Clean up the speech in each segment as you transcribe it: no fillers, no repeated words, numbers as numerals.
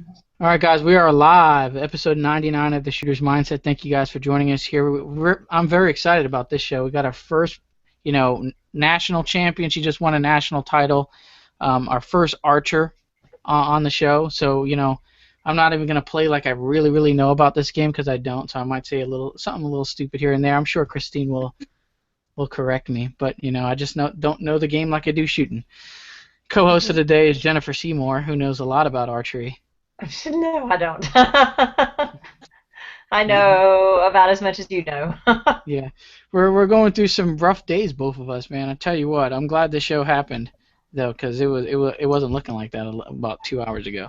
All right, guys, we are live, episode 99 of the Shooter's Mindset. Thank you guys for joining us here. I'm very excited about this show. We got our first, national champion. She just won a national title. Our first archer on the show. So, I'm not even going to play like I really, really know about this game because I don't. So I might say something a little stupid here and there. I'm sure Christine will correct me, but I just don't know the game like I do shooting. Co-host of the day is Jennifer Seymour, who knows a lot about archery. No, I don't. I know about as much as you know. Yeah, we're going through some rough days, both of us, man. I tell you what, I'm glad the show happened, though, because it wasn't looking like that about 2 hours ago.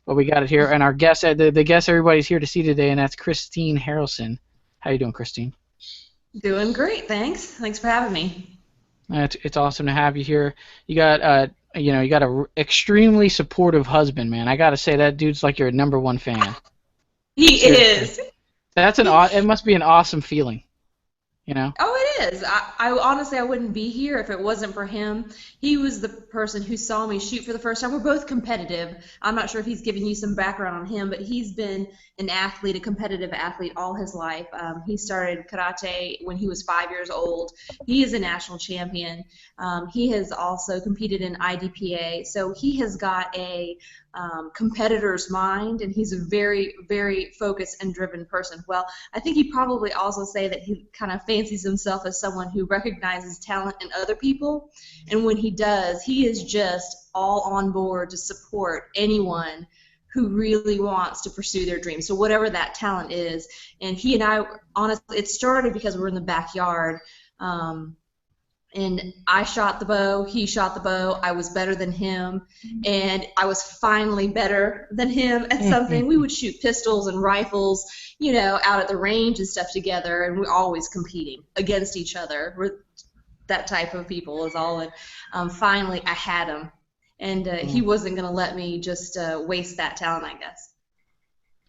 But we got it here, and our guest, the guest everybody's here to see today, and that's Christine Harrelson. How you doing, Christine? Doing great, thanks. Thanks for having me. It's awesome to have you here. You got you got a extremely supportive husband, man. I gotta say that dude's like your number one fan. He Seriously. is. It must be an awesome feeling, you know. Oh, it is. I honestly, I wouldn't be here if it wasn't for him. He was the person who saw me shoot for the first time. We're both competitive. I'm not sure if he's giving you some background on him, but he's been an athlete, a competitive athlete all his life. He started karate when he was 5 years old. He is a national champion. He has also competed in IDPA, so he has got a competitor's mind, and he's a very, very focused and driven person. Well, I think he'd probably also say that he kind of fancies himself as someone who recognizes talent in other people, and when he does, he is just all on board to support anyone who really wants to pursue their dreams. So whatever that talent is, and he and I, honestly, it started because we were in the backyard. And I shot the bow, he shot the bow, I was better than him, and I was finally better than him at something. We would shoot pistols and rifles, out at the range and stuff together, and we're always competing against each other. We're that type of people is all. And finally, I had him, and he wasn't going to let me just waste that talent, I guess.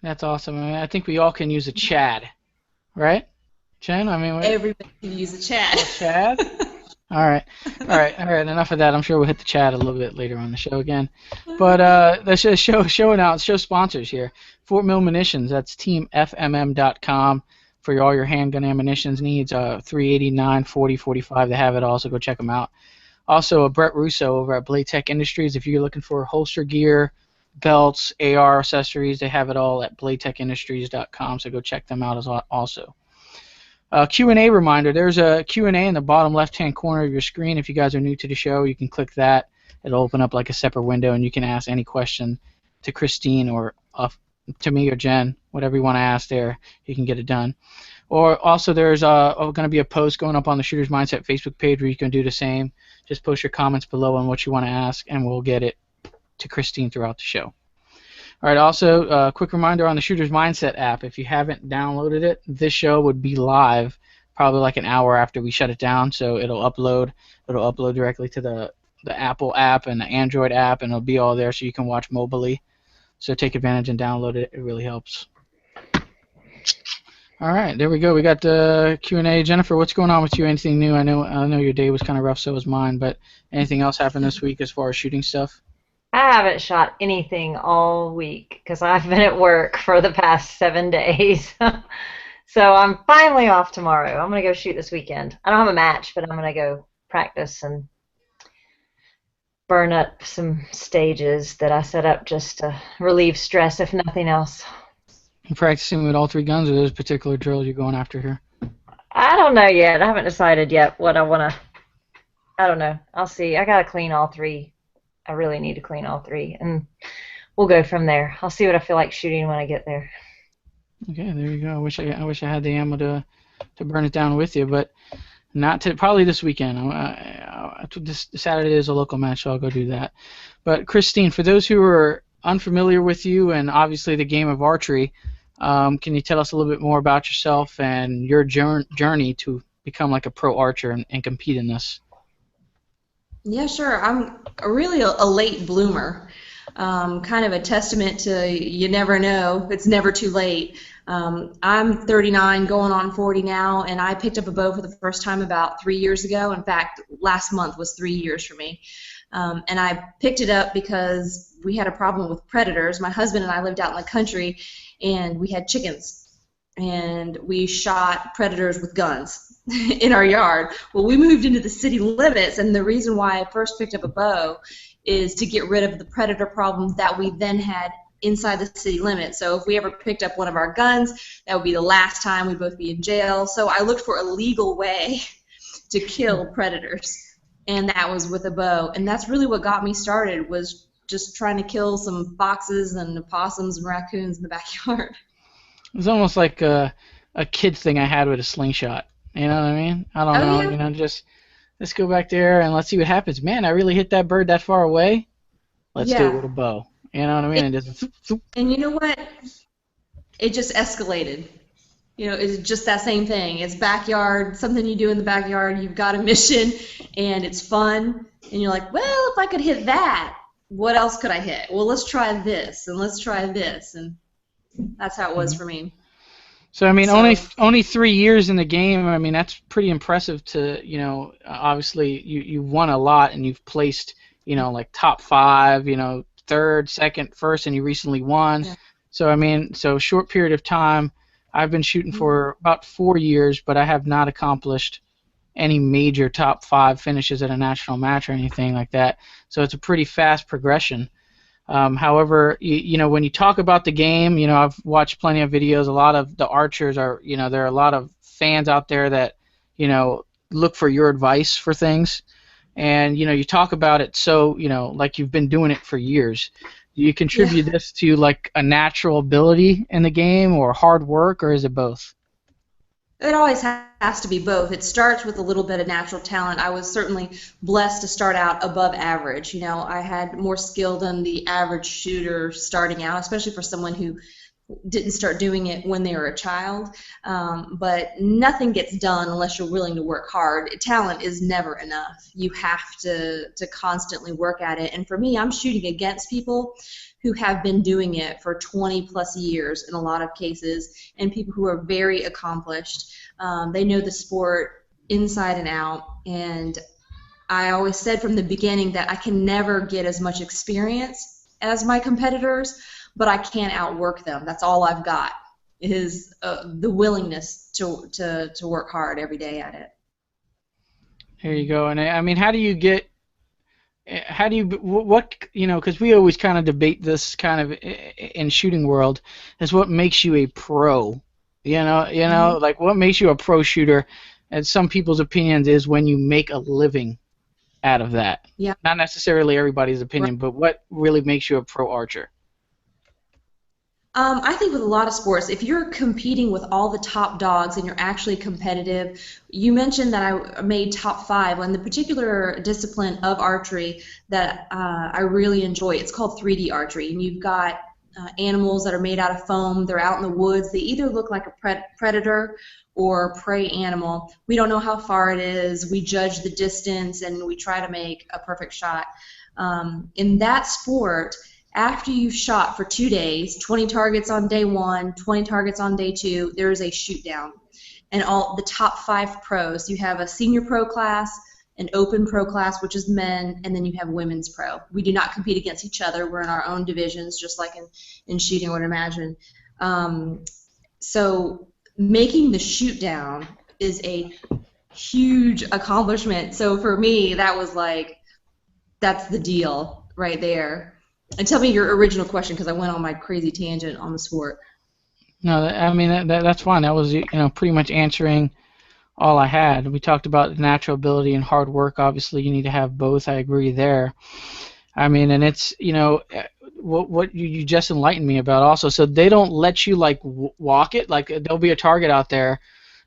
That's awesome. I mean, I think we all can use a Chad, right? Jen, I mean, everybody can use a Chad. Chad? All right. Enough of that. I'm sure we'll hit the chat a little bit later on the show again. But the show sponsors here. Fort Mill Munitions. That's teamfmm.com for all your handgun ammunitions needs. 389, 40, 45. They have it all, so go check them out. Also, Brett Russo over at Blade Tech Industries. If you're looking for holster gear, belts, AR accessories, they have it all at bladetechindustries.com. So go check them out also. Q&A reminder, there's a Q&A in the bottom left-hand corner of your screen. If you guys are new to the show, you can click that. It'll open up like a separate window, and you can ask any question to Christine or to me or Jen, whatever you want to ask there, you can get it done. Or also there's going to be a post going up on the Shooter's Mindset Facebook page where you can do the same. Just post your comments below on what you want to ask, and we'll get it to Christine throughout the show. All right, also, a quick reminder on the Shooter's Mindset app. If you haven't downloaded it, this show would be live probably like an hour after we shut it down, so it'll upload directly to the Apple app and the Android app, and it'll be all there so you can watch mobilely. So take advantage and download it. It really helps. All right, there we go. We got the Q&A. Jennifer, what's going on with you? Anything new? I know your day was kind of rough, so was mine, but anything else happened this week as far as shooting stuff? I haven't shot anything all week because I've been at work for the past 7 days. So I'm finally off tomorrow. I'm going to go shoot this weekend. I don't have a match, but I'm going to go practice and burn up some stages that I set up just to relieve stress, if nothing else. You practicing with all three guns, or those particular drills you're going after here? I don't know yet. I haven't decided yet what I want to. I don't know. I'll see. I got to clean all three. I really need to clean all three, and we'll go from there. I'll see what I feel like shooting when I get there. Okay, there you go. I wish I had the ammo to burn it down with you, but not to, probably this weekend. This Saturday is a local match, so I'll go do that. But Christine, for those who are unfamiliar with you and obviously the game of archery, can you tell us a little bit more about yourself and your journey to become like a pro archer and compete in this? Yeah, sure. I'm really a late bloomer. Kind of a testament to you never know. It's never too late. I'm 39, going on 40 now, and I picked up a bow for the first time about 3 years ago. In fact, last month was 3 years for me. And I picked it up because we had a problem with predators. My husband and I lived out in the country, and we had chickens, and we shot predators with guns in our yard. Well, we moved into the city limits, and the reason why I first picked up a bow is to get rid of the predator problem that we then had inside the city limits. So if we ever picked up one of our guns, that would be the last time we'd both be in jail. So I looked for a legal way to kill predators, and that was with a bow. And that's really what got me started, was just trying to kill some foxes and opossums and raccoons in the backyard. It was almost like a kid thing I had with a slingshot. You know what I mean? I don't Oh, know. yeah. You know, just let's go back there and let's see what happens. Man, I really hit that bird that far away. Let's do it with a bow. You know what I mean? And just And you know what? It just escalated. You know, it's just that same thing. It's backyard, something you do in the backyard. You've got a mission, and it's fun. And you're like, well, if I could hit that, what else could I hit? Well, let's try this, and let's try this. And that's how it was for me. So I mean, So- only 3 years in the game. I mean, that's pretty impressive. To obviously you won a lot and you've placed like top 5, third, second, first, and you recently won. Yeah. So I mean, short period of time. I've been shooting for about 4 years, but I have not accomplished any major top 5 finishes at a national match or anything like that. So it's a pretty fast progression. However, when you talk about the game, I've watched plenty of videos. A lot of the archers are, there are a lot of fans out there that, look for your advice for things. And, you talk about it so, like you've been doing it for years. Do you contribute this to, like, a natural ability in the game or hard work, or is it both? It always has to be both. It starts with a little bit of natural talent. I was certainly blessed to start out above average. I had more skill than the average shooter starting out, especially for someone who didn't start doing it when they were a child. But nothing gets done unless you're willing to work hard. Talent is never enough. You have to constantly work at it. And for me, I'm shooting against people who have been doing it for 20 plus years in a lot of cases, and people who are very accomplished. They know the sport inside and out, and I always said from the beginning that I can never get as much experience as my competitors, but I can't outwork them. That's all I've got, is the willingness to work hard every day at it. Here you go. And I mean, what, because we always kind of debate this kind of in shooting world, is what makes you a pro. Like what makes you a pro shooter, and some people's opinions is when you make a living out of that. Yeah. Not necessarily everybody's opinion, but what really makes you a pro archer? I think with a lot of sports, if you're competing with all the top dogs and you're actually competitive, you mentioned that I made top 5 on the particular discipline of archery that I really enjoy. It's called 3D archery, and you've got animals that are made out of foam. They're out in the woods. They either look like a predator or prey animal. We don't know how far it is. We judge the distance, and we try to make a perfect shot. In that sport, after you've shot for 2 days, 20 targets on day 1, 20 targets on day 2, there is a shoot down. And all the top 5 pros, you have a senior pro class, an open pro class, which is men, and then you have women's pro. We do not compete against each other. We're in our own divisions, just like in shooting, I would imagine. So making the shoot down is a huge accomplishment. So for me, that was like, that's the deal right there. And tell me your original question, because I went on my crazy tangent on the sport. No, I mean that's fine. That was pretty much answering all I had. We talked about natural ability and hard work. Obviously, you need to have both. I agree there. I mean, and it's what you just enlightened me about also. So they don't let you like walk it. Like there'll be a target out there,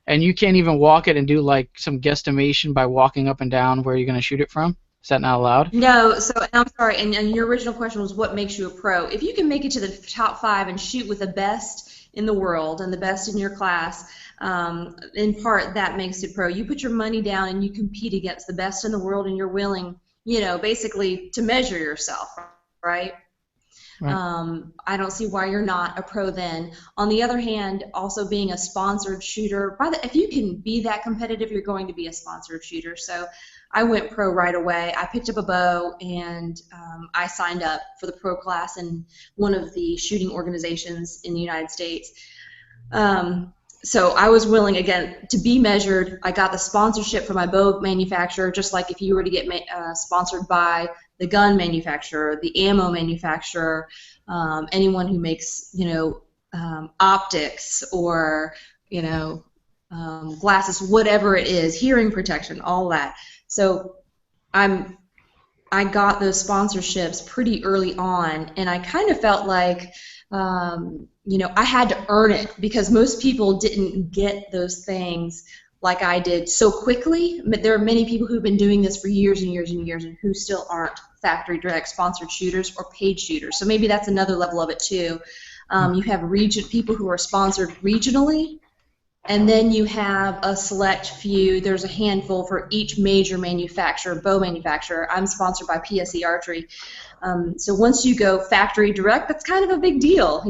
and you can't even walk it and do like some guesstimation by walking up and down where you're going to shoot it from. Is that not allowed? No, so and I'm sorry, and your original question was what makes you a pro. If you can make it to the top 5 and shoot with the best in the world and the best in your class, in part that makes it pro. You put your money down and you compete against the best in the world, and you're willing, basically to measure yourself, right? I don't see why you're not a pro then. On the other hand, also being a sponsored shooter, if you can be that competitive, you're going to be a sponsored shooter. So I went pro right away. I picked up a bow, and I signed up for the pro class in one of the shooting organizations in the United States. So I was willing, again, to be measured. I got the sponsorship from my bow manufacturer, just like if you were to get sponsored by the gun manufacturer, the ammo manufacturer, anyone who makes, optics or, glasses, whatever it is, hearing protection, all that. So I got those sponsorships pretty early on, and I kind of felt like, I had to earn it, because most people didn't get those things like I did so quickly. But there are many people who've been doing this for years and years and years and who still aren't factory direct sponsored shooters or paid shooters. So maybe that's another level of it too. You have people who are sponsored regionally, and then you have a select few. There's a handful for each major manufacturer, bow manufacturer. I'm sponsored by PSE Archery. So once you go factory direct, that's kind of a big deal.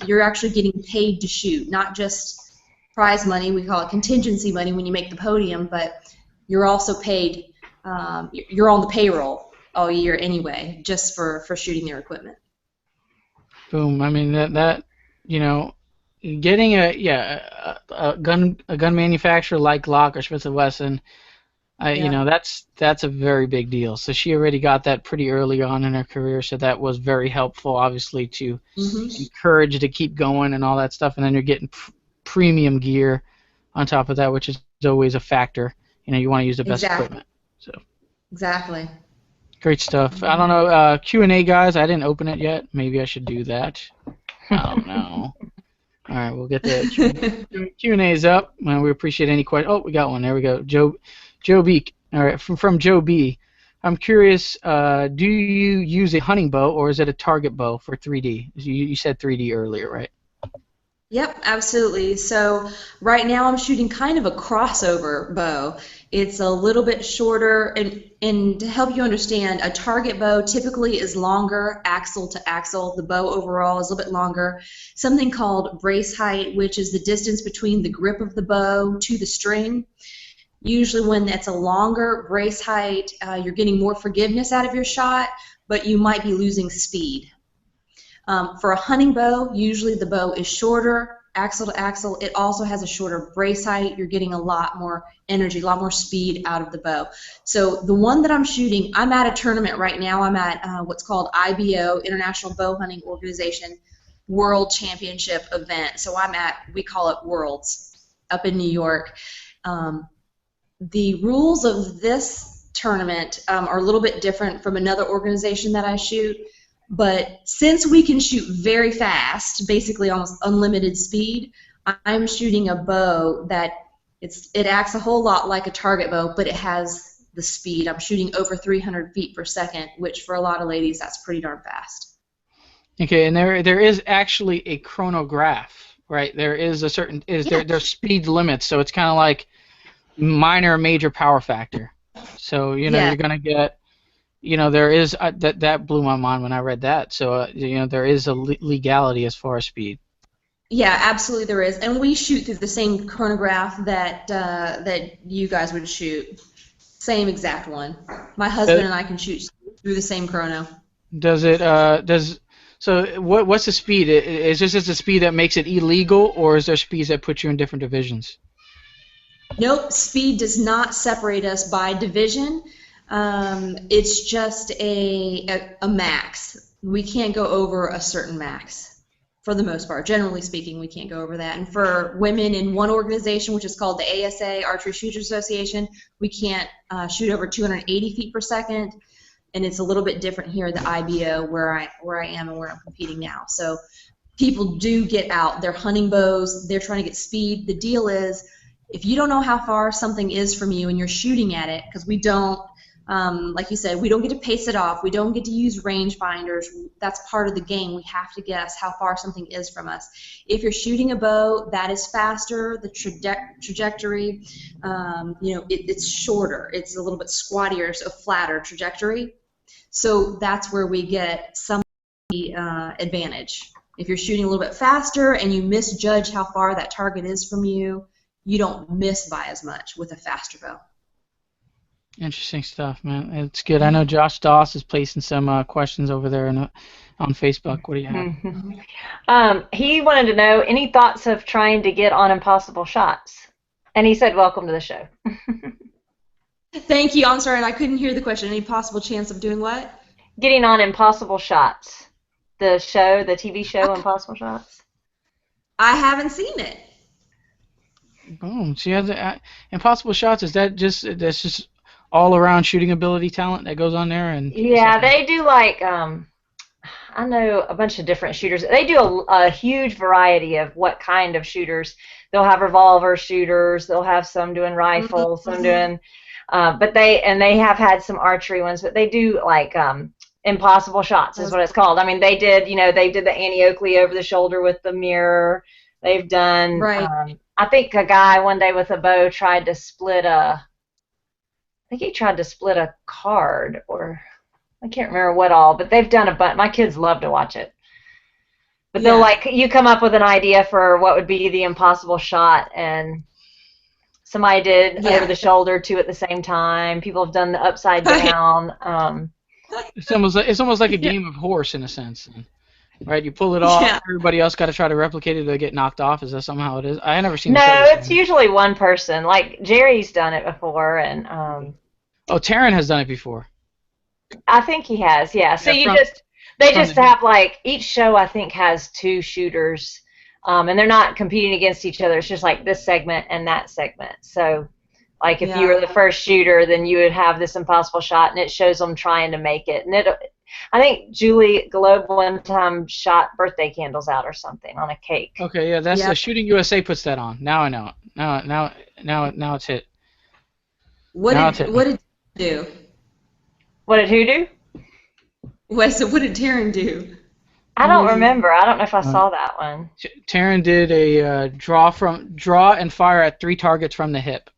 You're actually getting paid to shoot, not just prize money. We call it contingency money when you make the podium, but you're also paid. You're on the payroll all year anyway, just for shooting their equipment. Boom. I mean that getting a gun manufacturer like Glock or Smith & Wesson, that's a very big deal. So she already got that pretty early on in her career, so that was very helpful, obviously, to encourage to keep going and all that stuff. And then you're getting premium gear on top of that, which is always a factor. You want to use the best equipment. So exactly. Great stuff. I don't know, Q&A, guys. I didn't open it yet. Maybe I should do that. I don't know. All right, we'll get the Q&A's up. We appreciate any questions. Oh, we got one. There we go. Joe B. All right, from Joe B. I'm curious, do you use a hunting bow or is it a target bow for 3D? You said 3D earlier, right? Yep, absolutely. So right now I'm shooting kind of a crossover bow. It's a little bit shorter, and to help you understand, a target bow typically is longer, axle to axle. The bow overall is a little bit longer. Something called brace height, which is the distance between the grip of the bow to the string. Usually when that's a longer brace height, you're getting more forgiveness out of your shot, but you might be losing speed. For a hunting bow, usually the bow is shorter, axle to axle. It also has a shorter brace height. You're getting a lot more energy, a lot more speed out of the bow. So the one that I'm shooting, I'm at a tournament right now. I'm at what's called IBO, International Bow Hunting Organization, World Championship event. So we call it Worlds, up in New York. The rules of this tournament are a little bit different from another organization that I shoot. But since we can shoot very fast, basically almost unlimited speed, I'm shooting a bow that it acts a whole lot like a target bow, but it has the speed. I'm shooting over 300 feet per second, which for a lot of ladies, that's pretty darn fast. Okay, and there is actually a chronograph, right? There is a certain there's speed limits, so it's kind of like minor or major power factor. So you're gonna get. There is that blew my mind when I read that. So there is a legality as far as speed. Yeah, absolutely there is, and we shoot through the same chronograph that you guys would shoot, same exact one. My husband and I can shoot through the same chrono. So what's the speed? Is this just the speed that makes it illegal, or is there speeds that put you in different divisions? Nope, speed does not separate us by division. It's just a max. We can't go over a certain max, for the most part. Generally speaking, we can't go over that. And for women in one organization, which is called the ASA, Archery Shooters Association, we can't shoot over 280 feet per second. And it's a little bit different here at the IBO where I am and where I'm competing now. So people do get out. They're hunting bows. They're trying to get speed. The deal is, if you don't know how far something is from you and you're shooting at it, because we don't, like you said, we don't get to pace it off. We don't get to use range finders. That's part of the game. We have to guess how far something is from us. If you're shooting a bow that is faster, the trajectory, it's shorter. It's a little bit squattier, so flatter trajectory. So that's where we get some advantage. If you're shooting a little bit faster and you misjudge how far that target is from you, you don't miss by as much with a faster bow. Interesting stuff, man. It's good. I know Josh Doss is placing some questions over there on Facebook. What do you have? Mhm. He wanted to know any thoughts of trying to get on Impossible Shots, and he said, "Welcome to the show." Thank you. I'm sorry, I couldn't hear the question. Any possible chance of doing what? Getting on Impossible Shots, the show, the TV show Impossible Shots. I haven't seen it. Boom. She has Impossible Shots. Is that's just all around shooting ability talent that goes on there and Yeah, they do like I know a bunch of different shooters. They do a huge variety of what kind of shooters. They'll have revolver shooters. They'll have some doing rifles, some doing, but they have had some archery ones. But they do like Impossible Shots is what it's called. I mean, they did the Annie Oakley over the shoulder with the mirror. They've done. Right. I think a guy one day with a bow tried to split a. I think he tried to split a card or. I can't remember what all, but they've done a bunch. My kids love to watch it. But they'll you come up with an idea for what would be the impossible shot, and somebody did over the shoulder two at the same time. People have done the upside down. It's almost like a game of horse in a sense, right? You pull it off. Yeah. Everybody else got to try to replicate it or get knocked off. Is that somehow how it is? I had never seen. No, it's usually one person. Like Jerry's done it before, and Taryn has done it before. I think he has, yeah. So they just have like each show I think has two shooters, and they're not competing against each other. It's just like this segment and that segment. So, like if you were the first shooter, then you would have this impossible shot, and it shows them trying to make it. And I think Julie Globe one time shot birthday candles out or something on a cake. Okay, yeah, that's Shooting USA puts that on. Now I know it. Now it's hit. What did it do? What did who do? What did Taryn do? I don't remember. I don't know if I saw that one. Taryn did a draw and fire at 3 targets from the hip.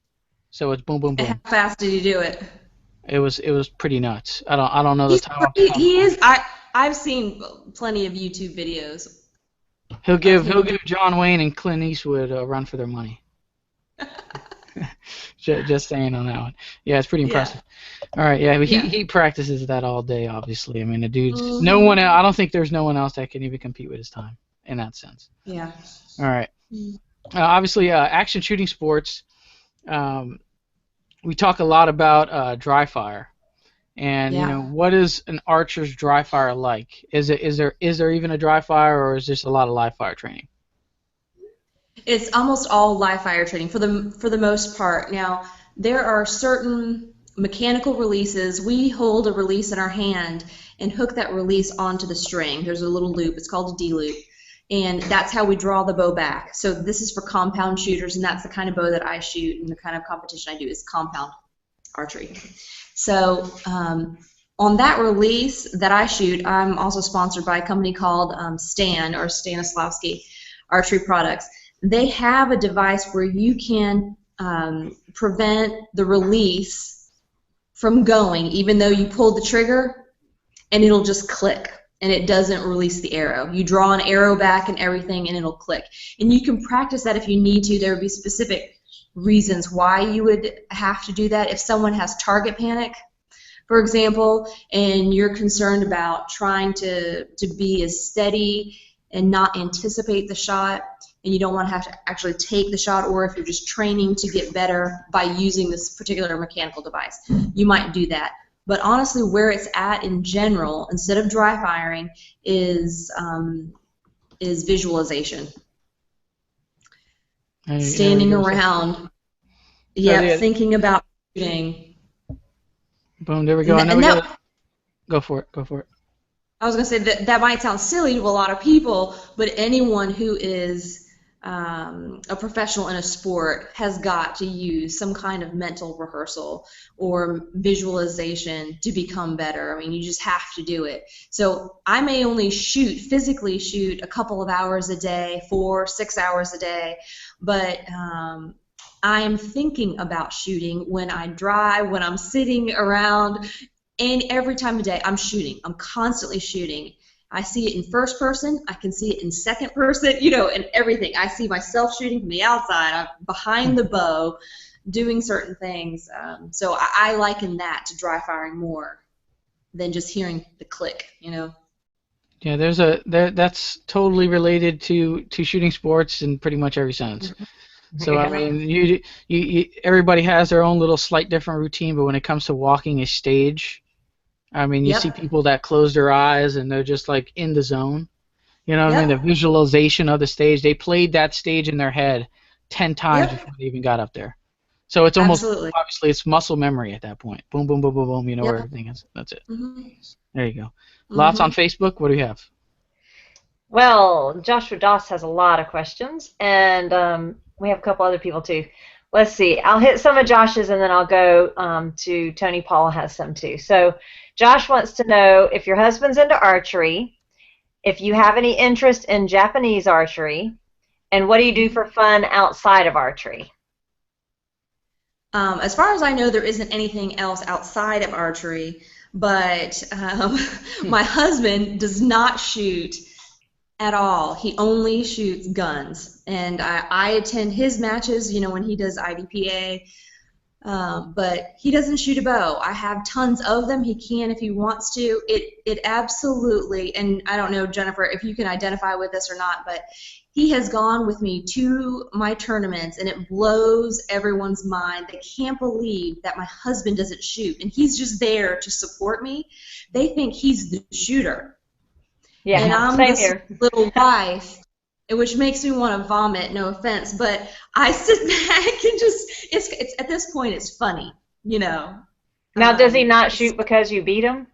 So it's boom, boom, boom. How fast did he do it? It was pretty nuts. I don't know the time. He is. I've seen plenty of YouTube videos. He'll give John Wayne and Clint Eastwood a run for their money. Just saying on that one. Yeah, it's pretty impressive. All right, but he practices that all day, obviously. I mean, the dude's no one. I don't think there's no one else that can even compete with his time in that sense. Yeah. All right. Obviously, action shooting sports. We talk a lot about dry fire, and what is an archer's dry fire like? Is there even a dry fire, or is this a lot of live fire training? It's almost all live fire training for the most part. Now, there are certain mechanical releases. We hold a release in our hand and hook that release onto the string. There's a little loop. It's called a D-loop. And that's how we draw the bow back. So this is for compound shooters, and that's the kind of bow that I shoot, and the kind of competition I do is compound archery. So on that release that I shoot, I'm also sponsored by a company called Stan, or Stanislavski Archery Products. They have a device where you can prevent the release from going, even though you pulled the trigger, and it'll just click, and it doesn't release the arrow. You draw an arrow back and everything, and it'll click. And you can practice that if you need to. There would be specific reasons why you would have to do that. If someone has target panic, for example, and you're concerned about trying to be as steady and not anticipate the shot, and you don't want to have to actually take the shot, or if you're just training to get better by using this particular mechanical device, you might do that. But honestly, where it's at in general, instead of dry firing, is visualization. Standing around, thinking about shooting. Boom, there we go. Go for it. I was going to say that might sound silly to a lot of people, but anyone who is a professional in a sport has got to use some kind of mental rehearsal or visualization to become better. I mean, you just have to do it. So I may only physically shoot a couple of hours a day, 4-6 hours a day, but I am thinking about shooting when I drive, when I'm sitting around, and every time of day I'm shooting. I'm constantly shooting. I see it in first person, I can see it in second person, and everything. I see myself shooting from the outside. I'm behind the bow, doing certain things. So I liken that to dry firing more than just hearing the click, you know. Yeah, that's totally related to shooting sports in pretty much every sense. So I Yeah. mean, everybody has their own little slight different routine, but when it comes to walking a stage, I mean, you see Yep. people that close their eyes and they're just like in the zone. You know what I mean? The Yep. visualization of the stage. They played that stage in their head 10 times Yep. before they even got up there. So it's almost Absolutely. obviously it's muscle memory at that point. Boom, boom, boom, boom, boom. You know where Yep. everything is. That's it. Mhm. There you go. Lots on Mhm. Facebook. What do you have? Well, Joshua Doss has a lot of questions, and we have a couple other people too. Let's see. I'll hit some of Josh's, and then I'll go to Tony Paul has some too. So, Josh wants to know if your husband's into archery, if you have any interest in Japanese archery, and what do you do Mhm. for fun outside of archery? As far as I know, there isn't anything else outside of archery, but my husband does not shoot at all. He only shoots guns, and I attend his matches, you know, when he does IDPA. But he doesn't shoot a bow. I have tons of them. He can if he wants to. It absolutely, and I don't know, Jennifer, if you can identify with this or not, but he has gone with me to my tournaments, and it blows everyone's mind. They can't believe that my husband doesn't shoot, and he's just there to support me. They think he's the shooter, and Yeah, I'm same the here. little wife, which makes me want to vomit. No offense, but I sit back and just it's at this point it's funny, you know. Now, does he not It's shoot because you beat him?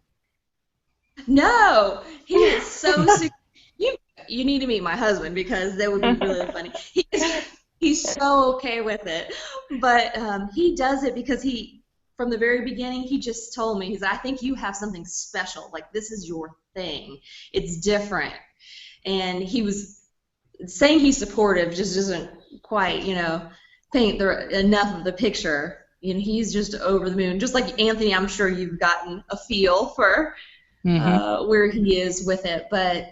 no, he is so you you need to meet my husband because that would be really funny. He's so okay with it, but he does it because he from the very beginning he just told me I think you have something special, like this is your thing, it's different, and he was saying he's supportive just doesn't quite, you know, paint enough of the picture. You know, he's just over the moon. Just like Anthony, I'm sure you've gotten a feel for Mm-hmm. where he is with it. But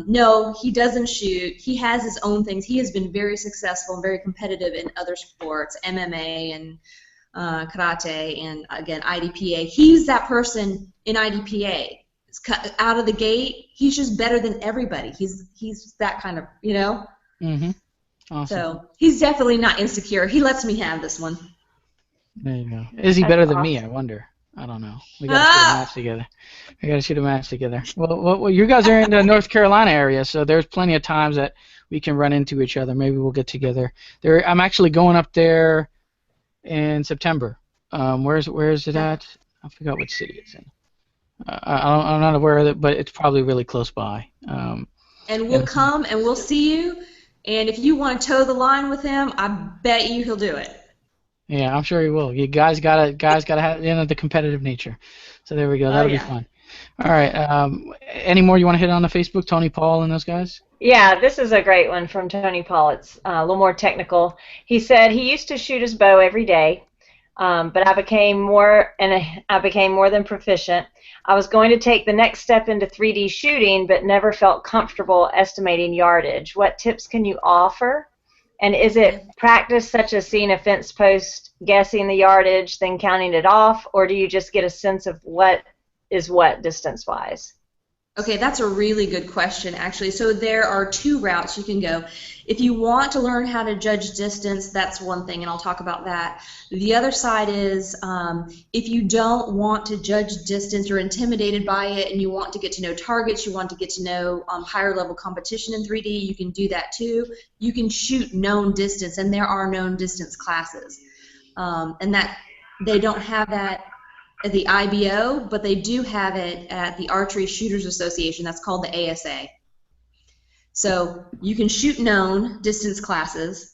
no, he doesn't shoot. He has his own things. He has been very successful and very competitive in other sports, MMA and karate, and again IDPA. He's that person in IDPA. Out of the gate, he's just better than everybody. He's that kind of, you know. Mm-hmm. Awesome. So he's definitely not insecure. He lets me have this one. There you go. Is he That's better than me? I awesome. wonder. I don't know. We got to shoot a Ah! match together. We got to shoot a match together. Well, you guys are in the North Carolina area, so there's plenty of times that we can run into each other. Maybe we'll get together. I'm actually going up there in September. Where's it at? I forgot which city it's in. I'm not aware of it, but it's probably really close by. And we'll And come and we'll see you. And if you want to toe the line with him, I bet you he'll do it. yeah, I'm sure he will. You guys gotta have the competitive nature. So there we go. Oh That'll be yeah. fun. All right. Any more you want to hit on the Facebook? Tony Paul and those guys? Yeah, this is a great one from Tony Paul. It's a little more technical. He said he used to shoot his bow every day, but I became more than proficient. I was going to take the next step into 3D shooting, but never felt comfortable estimating yardage. What tips can you offer? And is it practice such as seeing a fence post, guessing the yardage, then counting it off, or do you just get a sense of what is what distance-wise? Okay, that's a really good question, actually. So there are two routes you can go. If you want to learn how to judge distance, that's one thing, and I'll talk about that. The other side is if you don't want to judge distance, you're intimidated by it, and you want to get to know targets, you want to get to know higher level competition in 3D, you can do that too. You can shoot known distance, and there are known distance classes. And that they don't have that at the IBO, but they do have it at the Archery Shooters Association. That's called the ASA. So you can shoot known distance classes,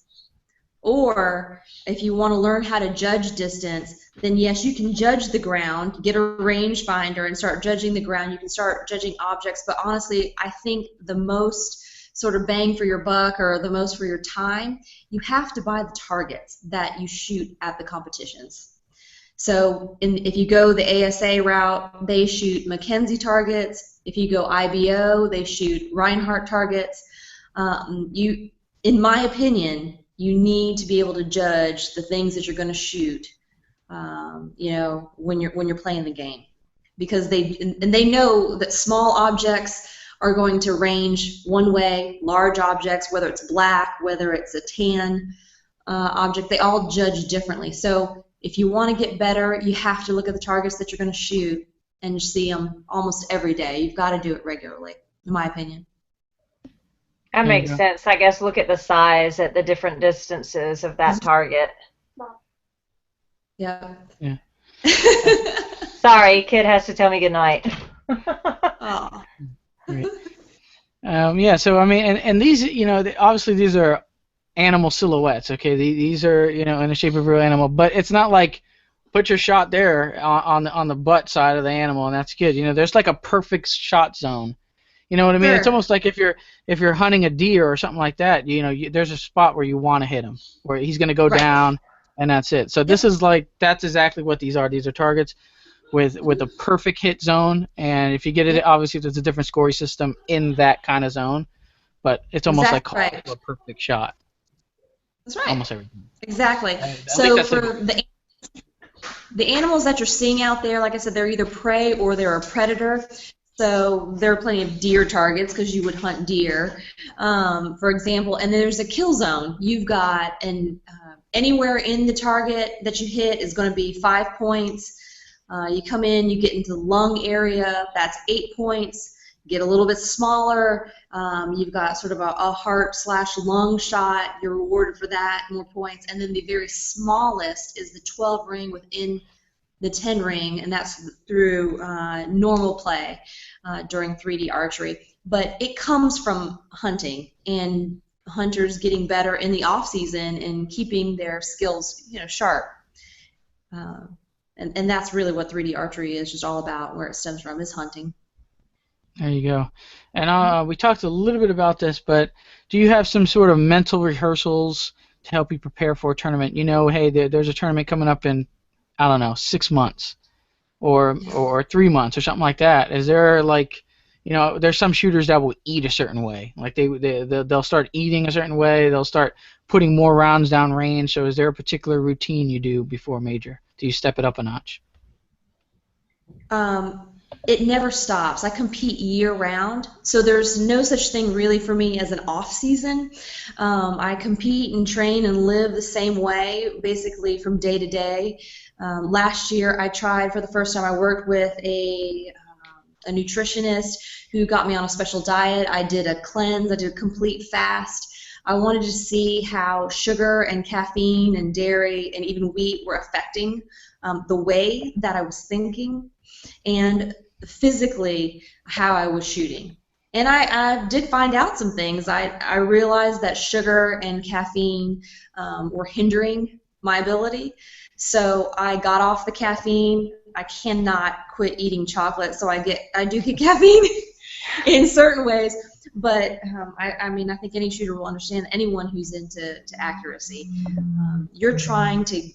or if you want to learn how to judge distance, then yes, you can judge the ground, get a rangefinder and start judging the ground. You can start judging objects, but honestly, I think the most sort of bang for your buck or the most for your time, you have to buy the targets that you shoot at the competitions. So if you go the ASA route, they shoot Mackenzie targets. If you go IBO, they shoot Reinhardt targets. In my opinion, you need to be able to judge the things that you're going to shoot, when you're playing the game, because they know that small objects are going to range one way, large objects, whether it's black, whether it's a tan object, they all judge differently. So if you want to get better, you have to look at the targets that you're going to shoot and see them almost every day. You've got to do it regularly, in my opinion. That makes sense. I guess look at the size at the different distances of that target. Yeah. Yeah. Sorry, kid has to tell me goodnight. Oh. Right. Yeah. So I mean, and these, obviously these are animal silhouettes. Okay. These are, in the shape of a real animal, but it's not like put your shot there on the butt side of the animal and that's good. There's like a perfect shot zone. You know what I mean? Sure. It's almost like if you're hunting a deer or something like that. There's a spot where you want to hit him, where he's going to go down, and that's it. So this is that's exactly what these are. These are targets with a perfect hit zone, and if you get it, obviously there's a different scoring system in that kind of zone, but it's almost like a perfect shot. That's right. Almost everything. Exactly. So for the animals that you're seeing out there, like I said, they're either prey or they're a predator. So there are plenty of deer targets because you would hunt deer, for example. And then there's a kill zone. You've got anywhere in the target that you hit is going to be 5 points. You come in, you get into the lung area, that's 8 points. Get a little bit smaller, you've got sort of a heart/lung shot. You're rewarded for that, more points. And then the very smallest is the 12 ring within the 10 ring, and that's through normal play during 3D archery. But it comes from hunting and hunters getting better in the off season and keeping their skills, sharp. And that's really what 3D archery is just all about. Where it stems from is hunting. There you go. And we talked a little bit about this, but do you have some sort of mental rehearsals to help you prepare for a tournament? Hey, there's a tournament coming up in, I don't know, 6 months or 3 months or something like that. Is there there's some shooters that will eat a certain way. Like they'll start eating a certain way. They'll start putting more rounds down range. So is there a particular routine you do before major? Do you step it up a notch? It never stops. I compete year-round, so there's no such thing really for me as an off-season. I compete and train and live the same way, basically from day to day. Last year, I tried for the first time. I worked with a nutritionist who got me on a special diet. I did a cleanse. I did a complete fast. I wanted to see how sugar and caffeine and dairy and even wheat were affecting the way that I was thinking and physically how I was shooting. And I did find out some things. I realized that sugar and caffeine were hindering my ability. So I got off the caffeine. I cannot quit eating chocolate, so I do get caffeine in certain ways. But I think any shooter will understand, anyone who's into accuracy. You're trying to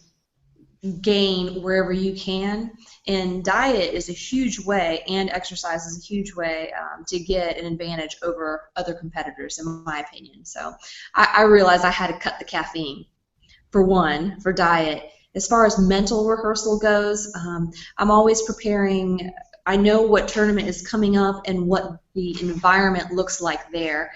gain wherever you can, and diet is a huge way, and exercise is a huge way to get an advantage over other competitors, in my opinion. So I realized I had to cut the caffeine, for diet. As far as mental rehearsal goes, I'm always preparing. I know what tournament is coming up and what the environment looks like there.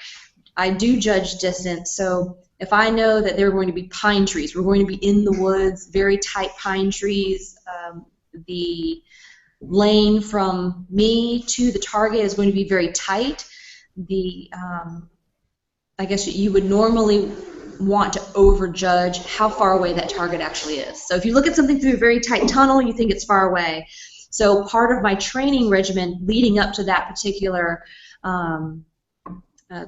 I do judge distance, so if I know that there are going to be pine trees, we're going to be in the woods, very tight pine trees, the lane from me to the target is going to be very tight. I guess you would normally want to overjudge how far away that target actually is. So if you look at something through a very tight tunnel, you think it's far away. So part of my training regimen leading up to that particular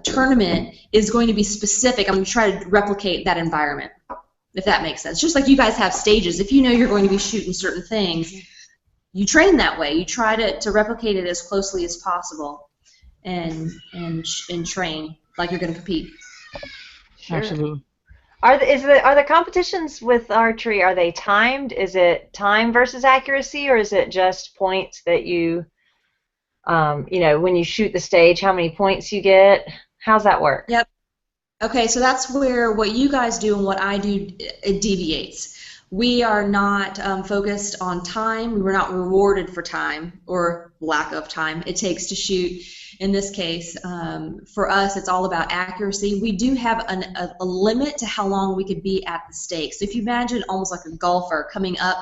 tournament is going to be specific. I'm going to try to replicate that environment, if that makes sense. Just like you guys have stages. If you know you're going to be shooting certain things, you train that way. You try to replicate it as closely as possible and train like you're going to compete. Sure. Absolutely. Are the competitions with archery, are they timed? Is it time versus accuracy, or is it just points that you, when you shoot the stage, how many points you get? How's that work? Yep. Okay, so that's where what you guys do and what I do, it deviates. We are not focused on time. We were not rewarded for time or lack of time it takes to shoot. In this case, for us, it's all about accuracy. We do have a limit to how long we could be at the stake. So if you imagine almost like a golfer coming up,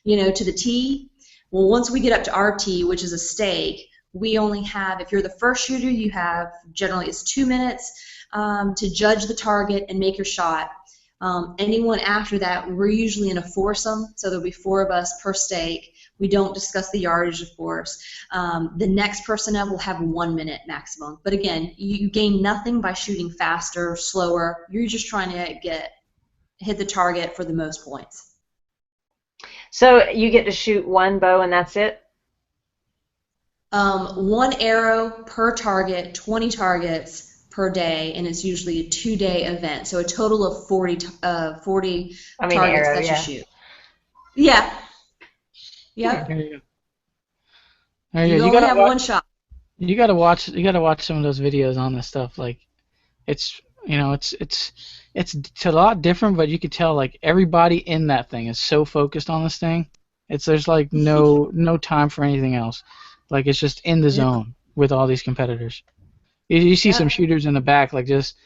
to the tee, well, once we get up to our tee, which is a stake, we only have, if you're the first shooter, you have generally it's 2 minutes to judge the target and make your shot. Anyone after that, we're usually in a foursome, so there'll be 4 of us per stake. We don't discuss the yardage, of course. The next person up will have 1 minute maximum. But again, you gain nothing by shooting faster, slower. You're just trying to hit the target for the most points. So you get to shoot 1 bow and that's it? 1 arrow per target, 20 targets per day, and it's usually a 2-day event. So a total of 40 targets arrow, that yeah. you shoot. Yeah. There Yep. you go. There you You go. You only gotta have watch. one shot. You gotta watch. You gotta watch some of those videos on this stuff. Like, it's it's a lot different, but you could tell like everybody in that thing is so focused on this thing. There's like no time for anything else. Like it's just in the Yeah. zone with all these competitors. You see some Yeah. shooters in the back like just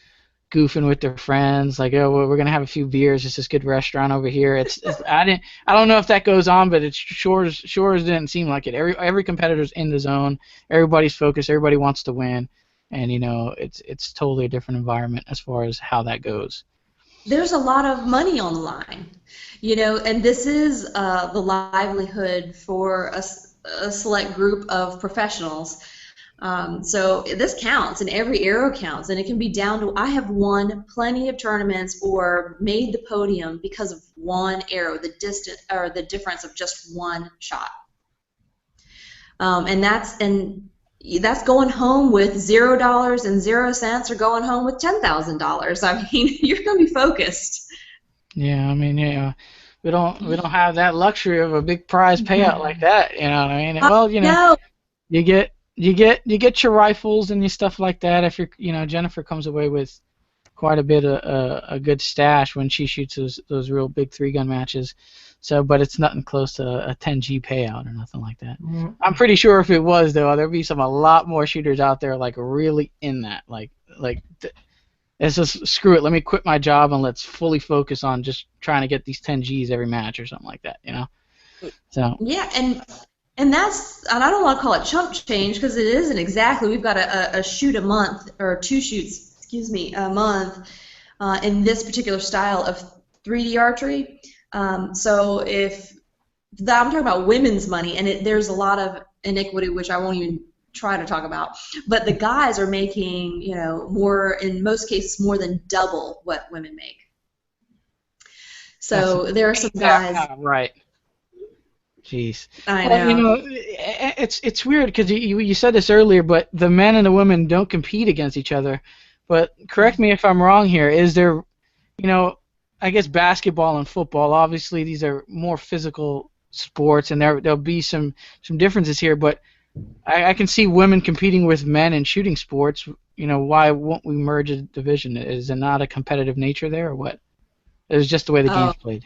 goofing with their friends, like, oh, well, we're gonna have a few beers. It's this good restaurant over here. I don't know if that goes on, but it sure didn't seem like it. Every competitor's in the zone. Everybody's focused. Everybody wants to win, and it's totally a different environment as far as how that goes. There's a lot of money on the line, and this is the livelihood for a select group of professionals. So this counts, and every arrow counts, and it can be down to I have won plenty of tournaments or made the podium because of 1 arrow, the distance or the difference of just 1 shot, and that's going home with $0 and 0 cents, or going home with $10,000. I mean, you're going to be focused. Yeah, I mean, we don't have that luxury of a big prize payout like that. You know what I mean? Well, No. you get your rifles and your stuff like that. If Jennifer comes away with quite a bit of a good stash when she shoots those real big 3-gun matches. So, but it's nothing close to a 10G payout or nothing like that. Mm. I'm pretty sure if it was though, there'd be a lot more shooters out there like really in that it's just screw it. Let me quit my job and let's fully focus on just trying to get these 10Gs every match or something like that. So. Yeah, and I don't want to call it chump change because it isn't exactly. We've got a shoot a month, or 2 shoots, a month in this particular style of 3D archery. So if I'm talking about women's money, and there's a lot of iniquity which I won't even try to talk about, but the guys are making more, in most cases, more than double what women make. So there are some guys. Yeah, right. Jeez. I Well, know. it's weird because you said this earlier, but the men and the women don't compete against each other. But correct me if I'm wrong here. Is there, I guess basketball and football, obviously these are more physical sports, and there'll be some differences here. But I can see women competing with men in shooting sports. Why won't we merge a division? Is it not a competitive nature there, or what? It's just the way the game's played.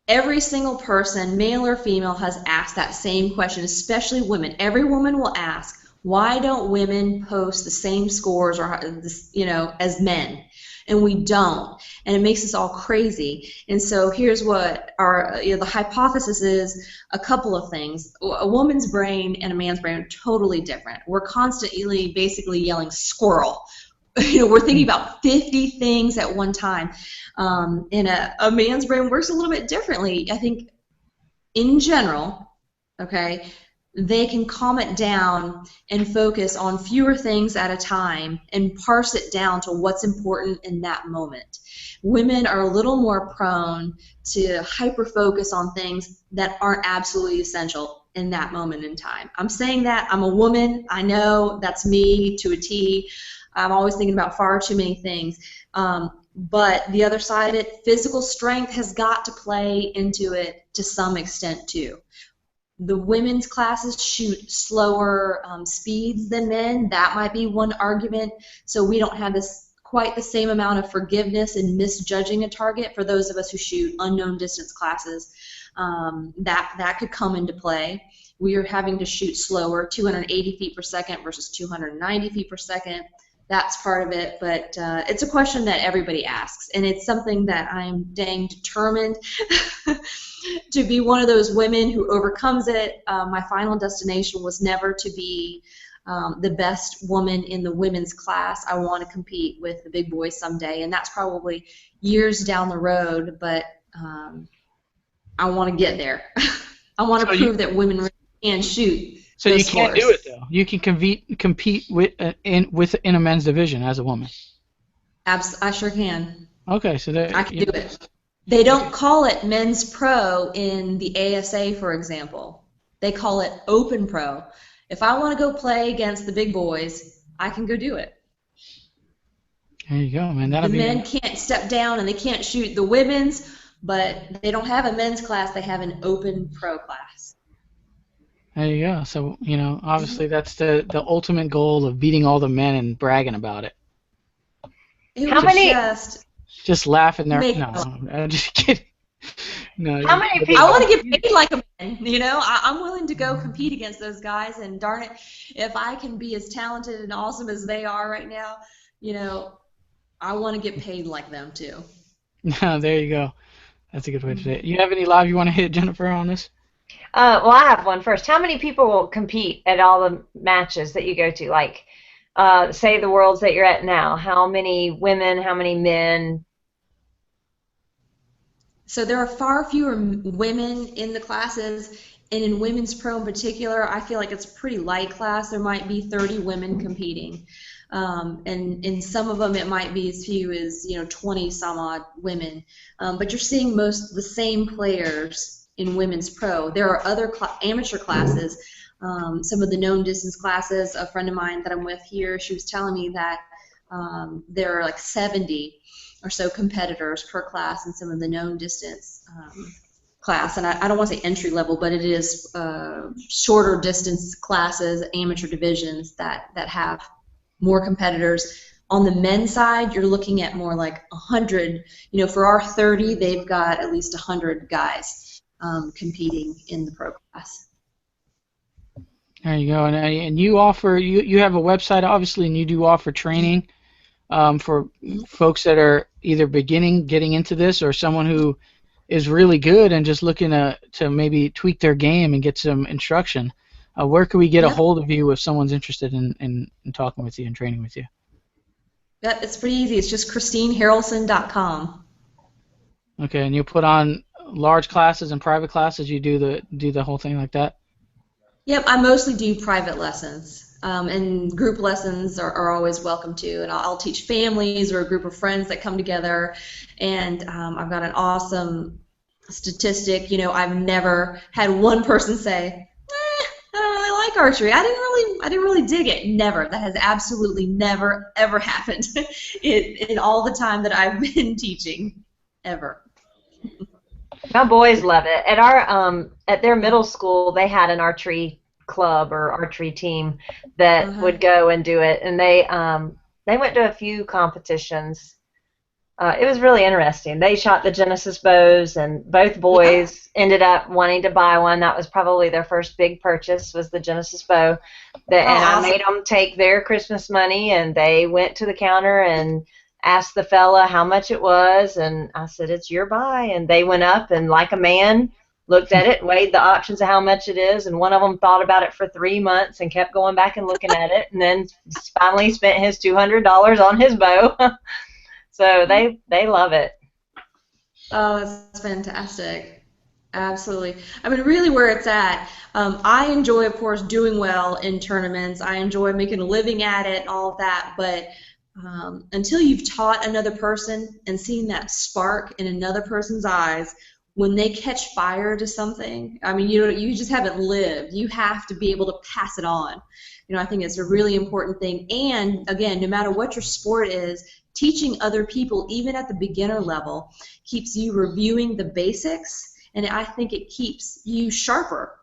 Every single person, male or female, has asked that same question, especially women. Every woman will ask, why don't women post the same scores as men? And we don't, and it makes us all crazy. And so here's what the hypothesis is: a couple of things. A woman's brain and a man's brain are totally different. We're constantly basically yelling squirrel. We're thinking about 50 things at one time. And a man's brain works a little bit differently. I think in general, okay, they can calm it down and focus on fewer things at a time and parse it down to what's important in that moment. Women are a little more prone to hyper-focus on things that aren't absolutely essential in that moment in time. I'm saying that. I'm a woman. I know that's me to a T. I'm always thinking about far too many things. But the other side of it, physical strength has got to play into it to some extent too. The women's classes shoot slower speeds than men. That might be one argument. So we don't have this quite the same amount of forgiveness in misjudging a target for those of us who shoot unknown distance classes. That could come into play. We are having to shoot slower, 280 feet per second versus 290 feet per second. That's part of it, but it's a question that everybody asks, and it's something that I'm dang determined to be one of those women who overcomes it. My final destination was never to be the best woman in the women's class. I want to compete with the big boys someday, and that's probably years down the road, but I want to get there. I want to prove that women really can shoot. So you can't do it though. You can compete within a men's division as a woman. I sure can. Okay, so I can do it. They don't call it men's pro in the ASA, for example. They call it open pro. If I want to go play against the big boys, I can go do it. There you go, man. The men can't step down and they can't shoot the women's, but they don't have a men's class. They have an open pro class. There you go. So, obviously that's the ultimate goal of beating all the men and bragging about it. How many? Just laughing there. No, I'm just kidding. No. How many people? I want to get paid like a man. I'm willing to go compete against those guys, and darn it, if I can be as talented and awesome as they are right now, I want to get paid like them too. No, there you go. That's a good way to say it. You have any live you want to hit, Jennifer, on this? Well, I have one first. How many people will compete at all the matches that you go to? Like, say the worlds that you're at now. How many women? How many men? So there are far fewer women in the classes, and in women's pro in particular, I feel like it's a pretty light class. There might be 30 women competing, and in some of them it might be as few as 20 some odd women. But you're seeing most of the same players in women's pro. There are other amateur classes. Some of the known distance classes. A friend of mine that I'm with here, she was telling me that there are like 70 or so competitors per class in some of the known distance class. And I don't want to say entry level, but it is shorter distance classes, amateur divisions that have more competitors. On the men's side, you're looking at more like 100. For our 30, they've got at least 100 guys competing in the pro class. There you go. And you offer, you have a website, obviously, and you do offer training for folks that are either getting into this, or someone who is really good and just looking to maybe tweak their game and get some instruction. Where can we get a hold of you if someone's interested in talking with you and training with you? Yeah, it's pretty easy. It's just ChristineHarrelson.com. Okay, and you put on large classes and private classes. You do the whole thing like that? Yep, I mostly do private lessons, and group lessons are always welcome too. And I'll teach families or a group of friends that come together. And I've got an awesome statistic. I've never had one person say, I don't really like archery. I didn't really dig it. Never. That has absolutely never ever happened in all the time that I've been teaching, ever. My boys love it. At our at their middle school, they had an archery club or archery team that would go and do it, and they went to a few competitions. It was really interesting. They shot the Genesis bows, and both boys ended up wanting to buy one. That was probably their first big purchase, was the Genesis bow. And I made them take their Christmas money, and they went to the counter and asked the fella how much it was, and I said, it's your buy. And they went up and, like a man, looked at it, weighed the options of how much it is, and one of them thought about it for 3 months and kept going back and looking at it, and then finally spent his $200 on his bow. So they love it. Oh, that's fantastic. Absolutely. I mean, really where it's at, I enjoy, of course, doing well in tournaments. I enjoy making a living at it and all of that, but until you've taught another person and seen that spark in another person's eyes when they catch fire to something, I mean, you just haven't lived. You have to be able to pass it on. I think it's a really important thing. And again, no matter what your sport is, teaching other people, even at the beginner level, keeps you reviewing the basics, and I think it keeps you sharper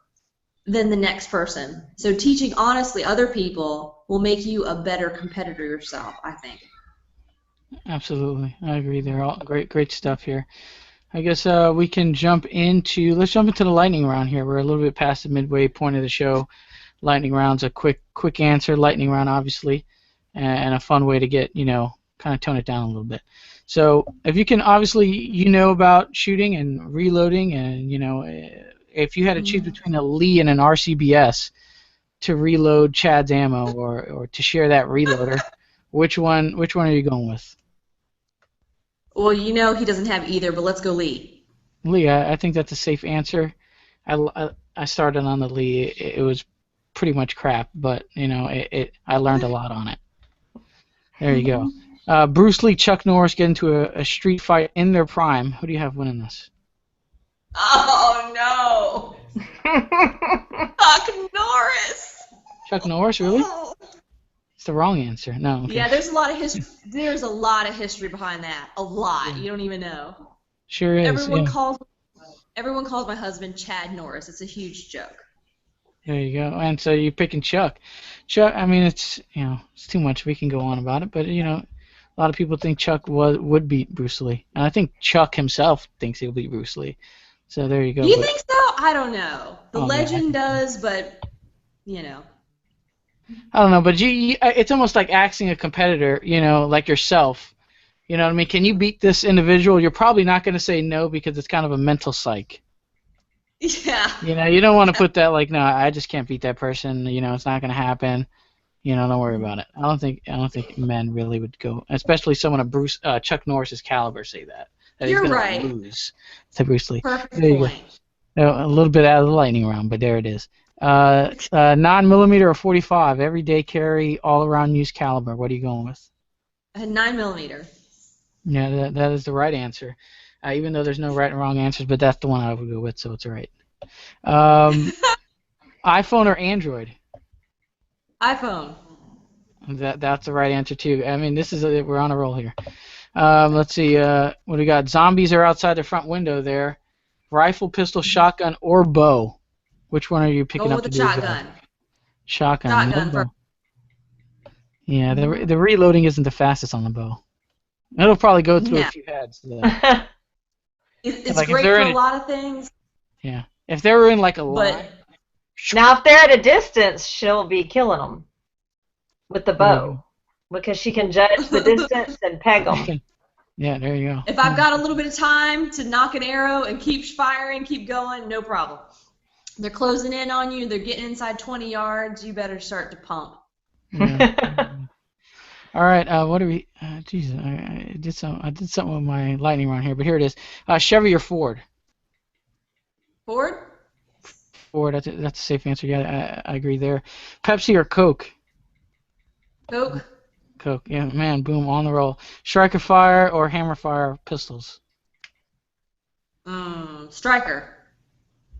than the next person. So teaching honestly other people will make you a better competitor yourself, I think. Absolutely, I agree. They're all great stuff here. I guess we can let's jump into the lightning round here. We're a little bit past the midway point of the show. Lightning round's a quick answer. Lightning round, obviously, and a fun way to get kind of tone it down a little bit. So if you can, obviously, about shooting and reloading, and if you had to choose between a Lee and an RCBS to reload Chad's ammo, or to share that reloader, which one are you going with? Well, he doesn't have either, but let's go Lee. Lee, I think that's a safe answer. I started on the Lee. It was pretty much crap, but I learned a lot on it. There you go. Bruce Lee, Chuck Norris get into a street fight in their prime. Who do you have winning this? Oh no! Chuck Norris. Chuck Norris, really? Oh. It's the wrong answer. No. Okay. Yeah, there's a lot of history. There's a lot of history behind that. A lot. You don't even know. Sure is. Everyone calls my husband Chad Norris. It's a huge joke. There you go. And so you're picking Chuck. Chuck. I mean, it's too much. We can go on about it, but a lot of people think Chuck would beat Bruce Lee, and I think Chuck himself thinks he'll beat Bruce Lee. So there you go. Do you think so? I don't know. The legend yeah, does, but I don't know, but it's almost like asking a competitor, like yourself. You know what I mean? Can you beat this individual? You're probably not going to say no because it's kind of a mental psych. Yeah. You don't want to put that like, no, I just can't beat that person. It's not going to happen. Don't worry about it. I don't think men really would go, especially someone of Chuck Norris's caliber, say that. You're he's right. Lose to Bruce Lee. Perfect there you point. Go. A little bit out of the lightning round, but there it is. 9mm or 45, everyday carry, all around use caliber. What are you going with? A 9mm. Yeah, that is the right answer. Even though there's no right and wrong answers, but that's the one I would go with, so it's all right. iPhone or Android? iPhone. That's the right answer too. I mean, we're on a roll here. Let's see. What do we got? Zombies are outside the front window there. Rifle, pistol, shotgun, or bow? Which one are you picking Go up with to the do? shotgun. Shotgun. Shotgun No bow. Yeah, the reloading isn't the fastest on the bow. It'll probably go through a few heads. It's like great for a lot of things. Yeah. If they were in like a line. Now, if they're at a distance, she'll be killing them with the bow because she can judge the distance and peg them. Yeah, there you go. If I've got a little bit of time to knock an arrow and keep firing, keep going, no problem. They're closing in on you. They're getting inside 20 yards. You better start to pump. Yeah. All right. What do we? Jesus, I did something with my lightning round here, but here it is. Chevy or Ford? Ford. Ford. That's a safe answer. Yeah, I agree there. Pepsi or Coke? Coke. Coke. Yeah, man. Boom, on the roll. Striker fire or hammer fire pistols? Striker.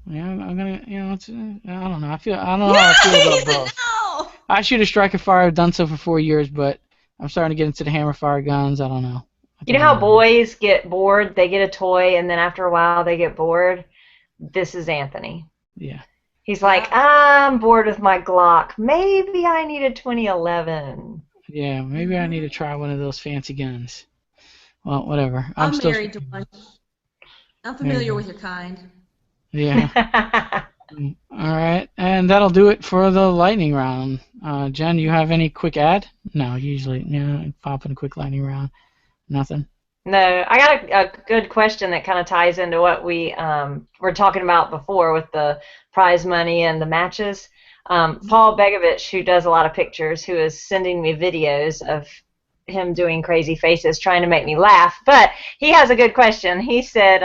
Yeah, I'm gonna. I don't know. I don't know how I feel about both. No. I shoot a striker fire. I've done so for 4 years, but I'm starting to get into the hammer fire guns. I don't know. You know how boys get bored? They get a toy, and then after a while they get bored? This is Anthony. Yeah. He's like, I'm bored with my Glock. Maybe I need a 2011. Yeah, maybe I need to try one of those fancy guns. Well, whatever. I'm married to one. I'm familiar with your kind. Yeah. All right, and that'll do it for the lightning round. Jen, you have any quick ad? No, usually, pop in a quick lightning round. Nothing. No, I got a good question that kind of ties into what we were talking about before with the prize money and the matches. Paul Begovich, who does a lot of pictures, who is sending me videos of him doing crazy faces trying to make me laugh, but he has a good question. He said,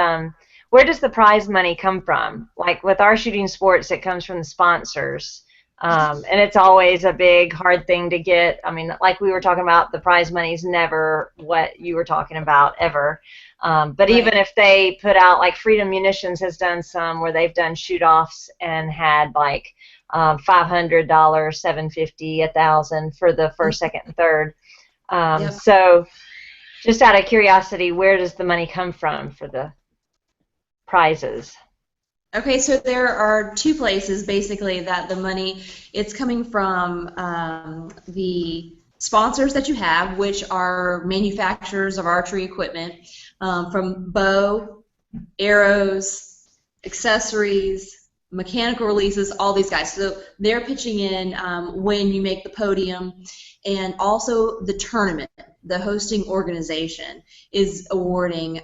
where does the prize money come from? Like with our shooting sports, it comes from the sponsors. And it's always a big, hard thing to get. I mean, like we were talking about, the prize money is never what you were talking about ever. But even if they put out, like Freedom Munitions has done some where they've done shoot-offs and had like $500, $750, $1,000 for the first, second, and third. So just out of curiosity, where does the money come from for the prizes? Okay, so there are two places basically that the money, it's coming from the sponsors that you have, which are manufacturers of archery equipment, from bow, arrows, accessories, mechanical releases, all these guys. So they're pitching in when you make the podium, and also the tournament. The hosting organization is awarding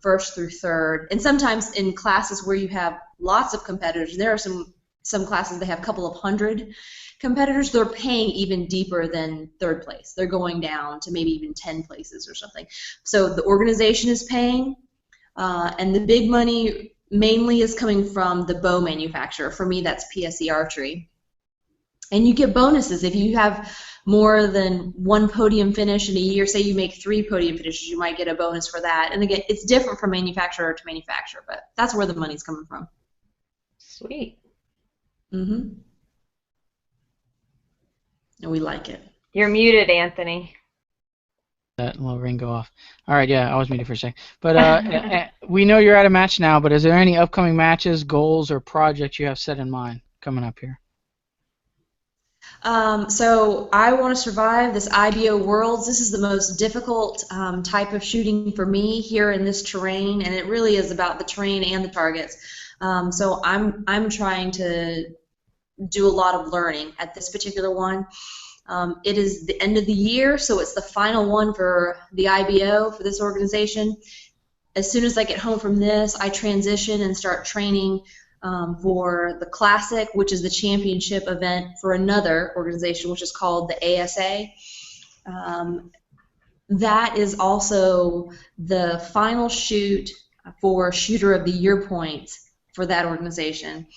first through third, and sometimes in classes where you have lots of competitors, there are some classes that have a couple of hundred competitors, they're paying even deeper than third place. They're going down to maybe even 10 places or something. So the organization is paying, and the big money mainly is coming from the bow manufacturer. For me, that's PSE Archery. And you get bonuses if you have more than one podium finish in a year. Say you make 3 podium finishes, you might get a bonus for that. And again, it's different from manufacturer to manufacturer, but that's where the money's coming from. Sweet. Mm-hmm. And we like it. You're muted, Anthony. That little ring go off. All right, yeah, I was muted for a second. But we know you're at a match now, but is there any upcoming matches, goals, or projects you have set in mind coming up here? So I want to survive this IBO Worlds. This is the most difficult type of shooting for me here in this terrain, and it really is about the terrain and the targets. So I'm trying to do a lot of learning at this particular one. It is the end of the year, so it's the final one for the IBO, for this organization. As soon as I get home from this, I transition and start training for the Classic, which is the championship event for another organization, which is called the ASA. That is also the final shoot for Shooter of the Year points for that organization.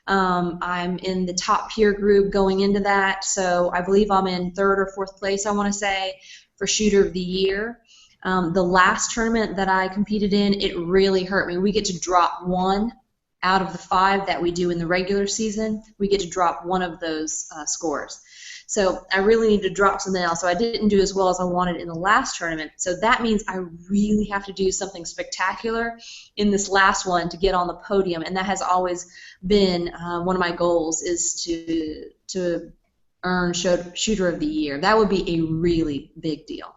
I'm in the top peer group going into that, so I believe I'm in 3rd or 4th place, I want to say, for Shooter of the Year. The last tournament that I competed in, it really hurt me. We get to drop 1 out of the 5 that we do in the regular season. We get to drop 1 of those scores. So I really need to drop something else. So I didn't do as well as I wanted in the last tournament. So that means I really have to do something spectacular in this last one to get on the podium. And that has always been one of my goals, is to earn Shooter of the Year. That would be a really big deal.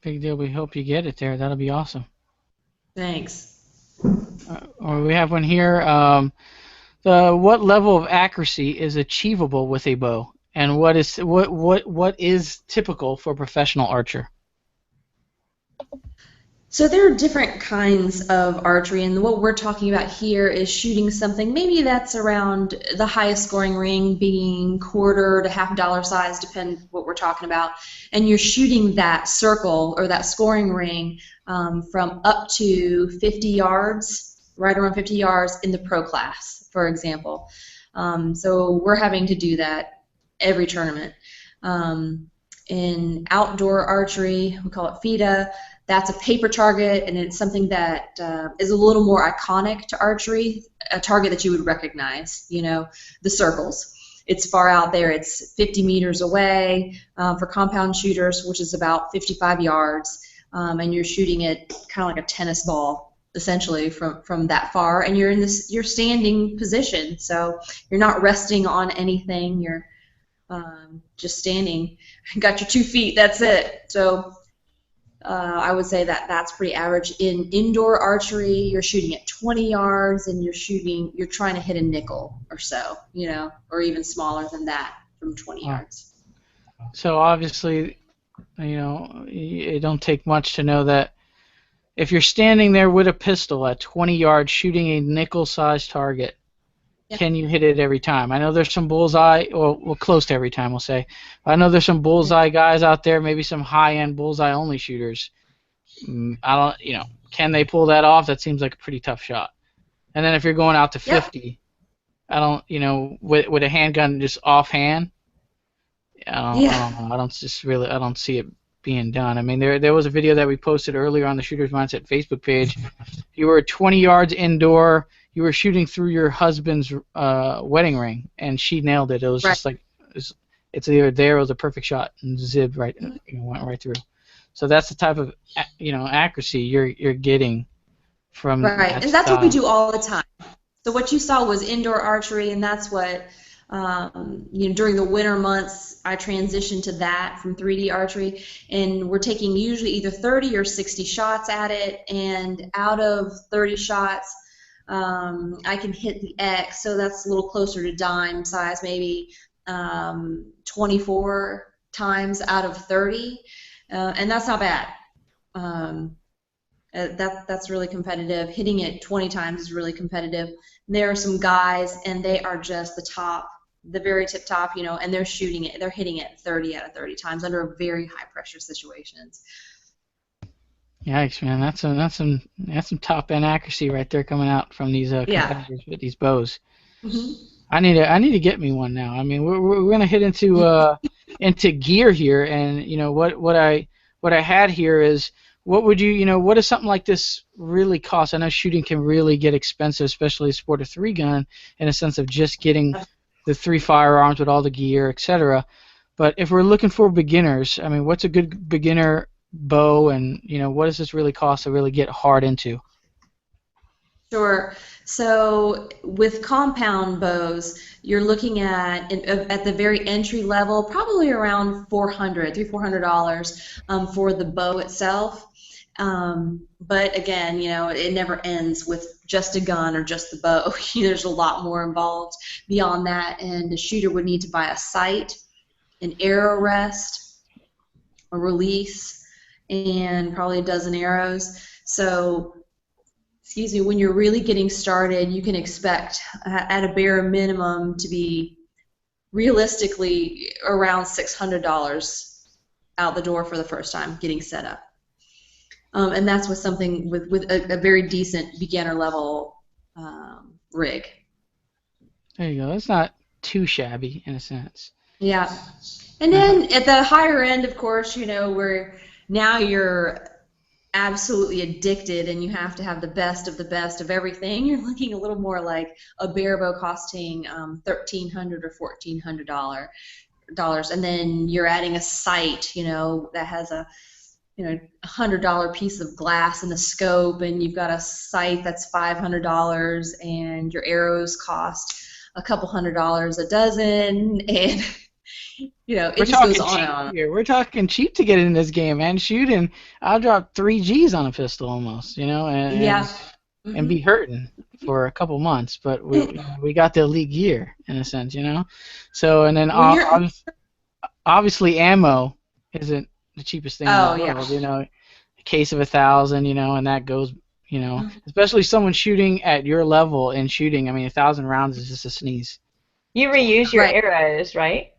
Big deal. We hope you get it there. That'll be awesome. Thanks. Or we have one here. What level of accuracy is achievable with a bow, and what is typical for a professional archer? So there are different kinds of archery, and what we're talking about here is shooting something maybe that's around the highest scoring ring being quarter to $half size, depending what we're talking about, and you're shooting that circle or that scoring ring from up to 50 yards, right around 50 yards in the pro class, for example. So we're having to do that every tournament. In outdoor archery, we call it FIDA. That's a paper target, and it's something that is a little more iconic to archery, a target that you would recognize, you know, the circles. It's far out there. It's 50 meters away for compound shooters, which is about 55 yards, and you're shooting it kind of like a tennis ball, essentially, from that far, and you're in your standing position, so you're not resting on anything. You're just standing. Got your 2 feet. That's it. So I would say that that's pretty average. In indoor archery, you're shooting at 20 yards, and you're trying to hit a nickel or so, you know, or even smaller than that from 20 yards. So obviously, you know, it don't take much to know that if you're standing there with a pistol at 20 yards shooting a nickel-sized target, can you hit it every time? I know there's some bullseye, or well, close to every time, we'll say. I know there's some bullseye guys out there, maybe some high-end bullseye-only shooters. I don't, you know, can they pull that off? That seems like a pretty tough shot. And then if you're going out to 50, I don't, you know, with a handgun just offhand, I don't know. I don't see it being done. I mean, there was a video that we posted earlier on the Shooter's Mindset Facebook page. You were 20 yards indoor. You were shooting through your husband's wedding ring, and she nailed it. It was just like it's either there or it was a perfect shot, and zib right, you know, went right through. So that's the type of, you know, accuracy you're getting from and that's what we do all the time. So what you saw was indoor archery, and that's what During the winter months, I transitioned to that from 3D archery, and we're taking usually either 30 or 60 shots at it, and out of 30 shots, I can hit the X, so that's a little closer to dime size, maybe 24 times out of 30, and that's not bad. That's really competitive. Hitting it 20 times is really competitive. There are some guys, and they are just the very tip top, and they're shooting it. They're hitting it 30 out of 30 times under very high pressure situations. Yikes, man! That's some top end accuracy right there coming out from these competitors with these bows. Mm-hmm. I need to get me one now. I mean, we're gonna hit into gear here, and what I had here is, what would what does something like this really cost? I know shooting can really get expensive, especially a sport of 3-gun, in a sense of just getting the 3 firearms with all the gear, etc. But if we're looking for beginners, I mean, what's a good beginner bow, and what does this really cost to really get hard into? Sure. So with compound bows, you're looking at the very entry level, probably around $400 for the bow itself. But again, it never ends with just a gun or just the bow. There's a lot more involved beyond that, and the shooter would need to buy a sight, an arrow rest, a release, and probably a dozen arrows. So, when you're really getting started, you can expect at a bare minimum to be realistically around $600 out the door for the first time getting set up. And that's with something with a very decent beginner level rig. There you go. That's not too shabby in a sense. Yeah. And then at the higher end, of course, where now you're absolutely addicted and you have to have the best of everything, you're looking a little more like a bare bow costing $1,300 or $1,400, and then you're adding a sight, that has a $100 piece of glass and a scope, and you've got a sight that's $500, and your arrows cost a couple $100 a dozen, and it just goes on and on. Here. We're talking cheap to get in this game, man. Shooting, I'll drop 3 G's on a pistol almost, and be hurting for a couple months, but we got the elite gear in a sense, So, and then obviously ammo isn't the cheapest thing in the world, a case of 1,000, and that goes, especially someone shooting at your level in shooting. I mean, 1,000 rounds is just a sneeze. You reuse your arrows, right?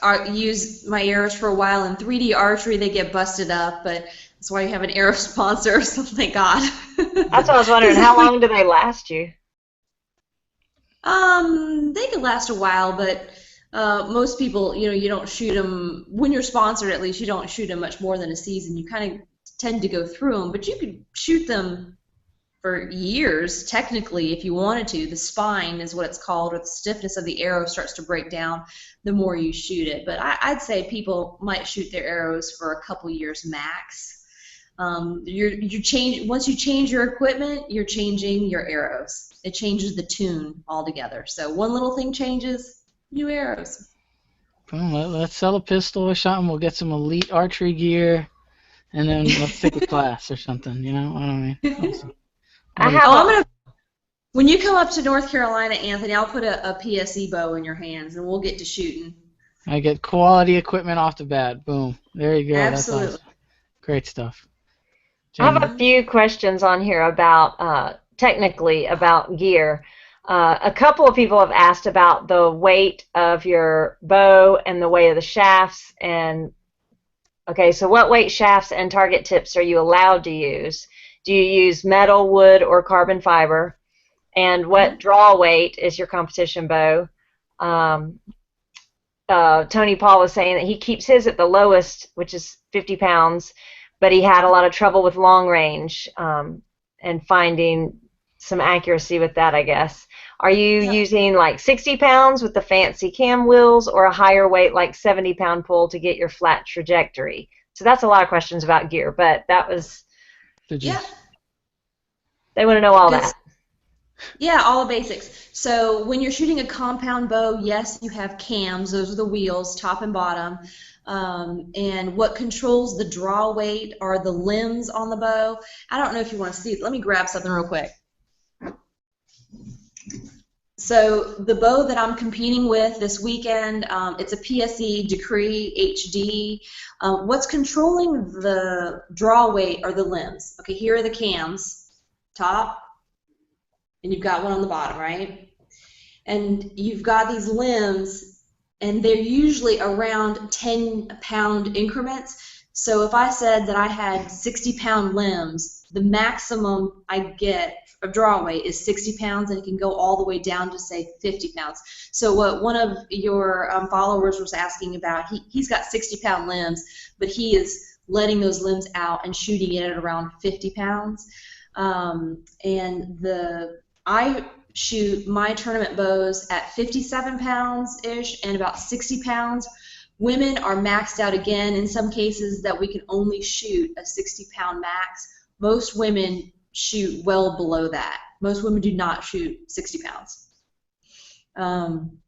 I use my arrows for a while. In 3D archery, they get busted up, but that's why you have an arrow sponsor, so thank God. That's what I was wondering. How long do they last you? They could last a while, but most people, you don't shoot them, when you're sponsored at least, you don't shoot them much more than a season. You kind of tend to go through them, but you could shoot them for years, technically, if you wanted to. The spine is what it's called, or the stiffness of the arrow starts to break down the more you shoot it. But I'd say people might shoot their arrows for a couple years max. Once you change your equipment, you're changing your arrows. It changes the tune altogether. So one little thing changes, new arrows. Well, let's sell a pistol or something. We'll get some elite archery gear, and then let's take a class or something. You know what I mean? Awesome. When you come up to North Carolina, Anthony, I'll put a PSE bow in your hands, and we'll get to shooting. I get quality equipment off the bat. Boom. There you go. Absolutely. That's awesome. Great stuff. I have a few questions on here about technically about gear. A couple of people have asked about the weight of your bow and the weight of the shafts. And okay, so what weight shafts and target tips are you allowed to use? Do you use metal, wood, or carbon fiber? And what draw weight is your competition bow? Tony Paul was saying that he keeps his at the lowest, which is 50 pounds, but he had a lot of trouble with long range and finding some accuracy with that, I guess. Are you using like 60 pounds with the fancy cam wheels, or a higher weight like 70-pound pull to get your flat trajectory? So that's a lot of questions about gear, but that was... Yeah. They want to know all that. Yeah, all the basics. So when you're shooting a compound bow, yes, you have cams. Those are the wheels, top and bottom. And what controls the draw weight are the limbs on the bow. I don't know if you want to see it. Let me grab something real quick. So the bow that I'm competing with this weekend, it's a PSE Decree HD. What's controlling the draw weight are the limbs. Okay, here are the cams, top, and you've got one on the bottom, right? And you've got these limbs, and they're usually around 10-pound increments. So if I said that I had 60-pound limbs, the maximum I get of draw weight is 60 pounds, and it can go all the way down to, say, 50 pounds. So what one of your followers was asking about, he's got 60-pound limbs, but he is letting those limbs out and shooting it at around 50 pounds. I shoot my tournament bows at 57 pounds-ish and about 60 pounds. Women are maxed out again in some cases that we can only shoot a 60-pound max. Most women shoot well below that. Most women do not shoot 60 pounds. I'm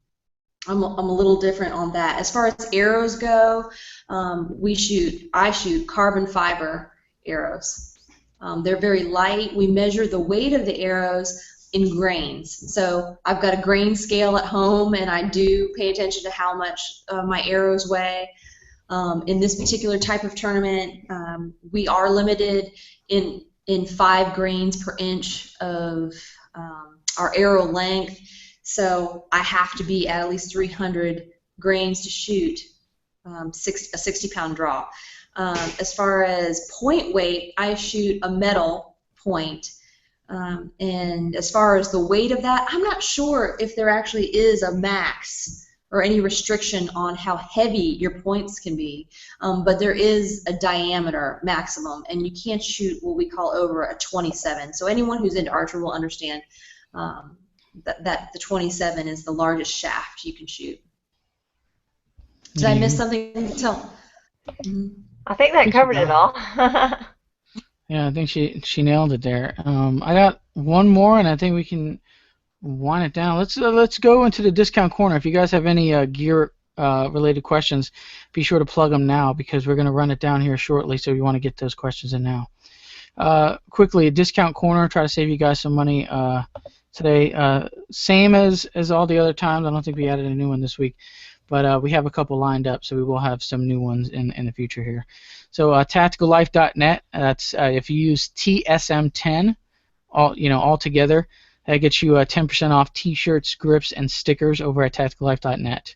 a little different on that. As far as arrows go, I shoot carbon fiber arrows. They're very light. We measure the weight of the arrows in grains. So I've got a grain scale at home, and I do pay attention to how much my arrows weigh. In this particular type of tournament, we are limited in 5 grains per inch of our arrow length. So I have to be at least 300 grains to shoot a 60-pound draw. As far as point weight, I shoot a metal point. And as far as the weight of that, I'm not sure if there actually is a max or any restriction on how heavy your points can be, but there is a diameter maximum, and you can't shoot what we call over a 27. So anyone who's into archery will understand that the 27 is the largest shaft you can shoot. Did I miss something? Tell. I think that covered it all. Yeah, I think she nailed it there. I got one more, and I think we can wind it down. Let's go into the discount corner. If you guys have any gear related questions, be sure to plug them now, because we're going to run it down here shortly. So you want to get those questions in now. Quickly, discount corner. Try to save you guys some money today. Same as all the other times. I don't think we added a new one this week, but we have a couple lined up, so we will have some new ones in the future here. So tacticallife.net. That's if you use TSM10, all together. That gets you 10% off T-shirts, grips, and stickers over at tacticallife.net.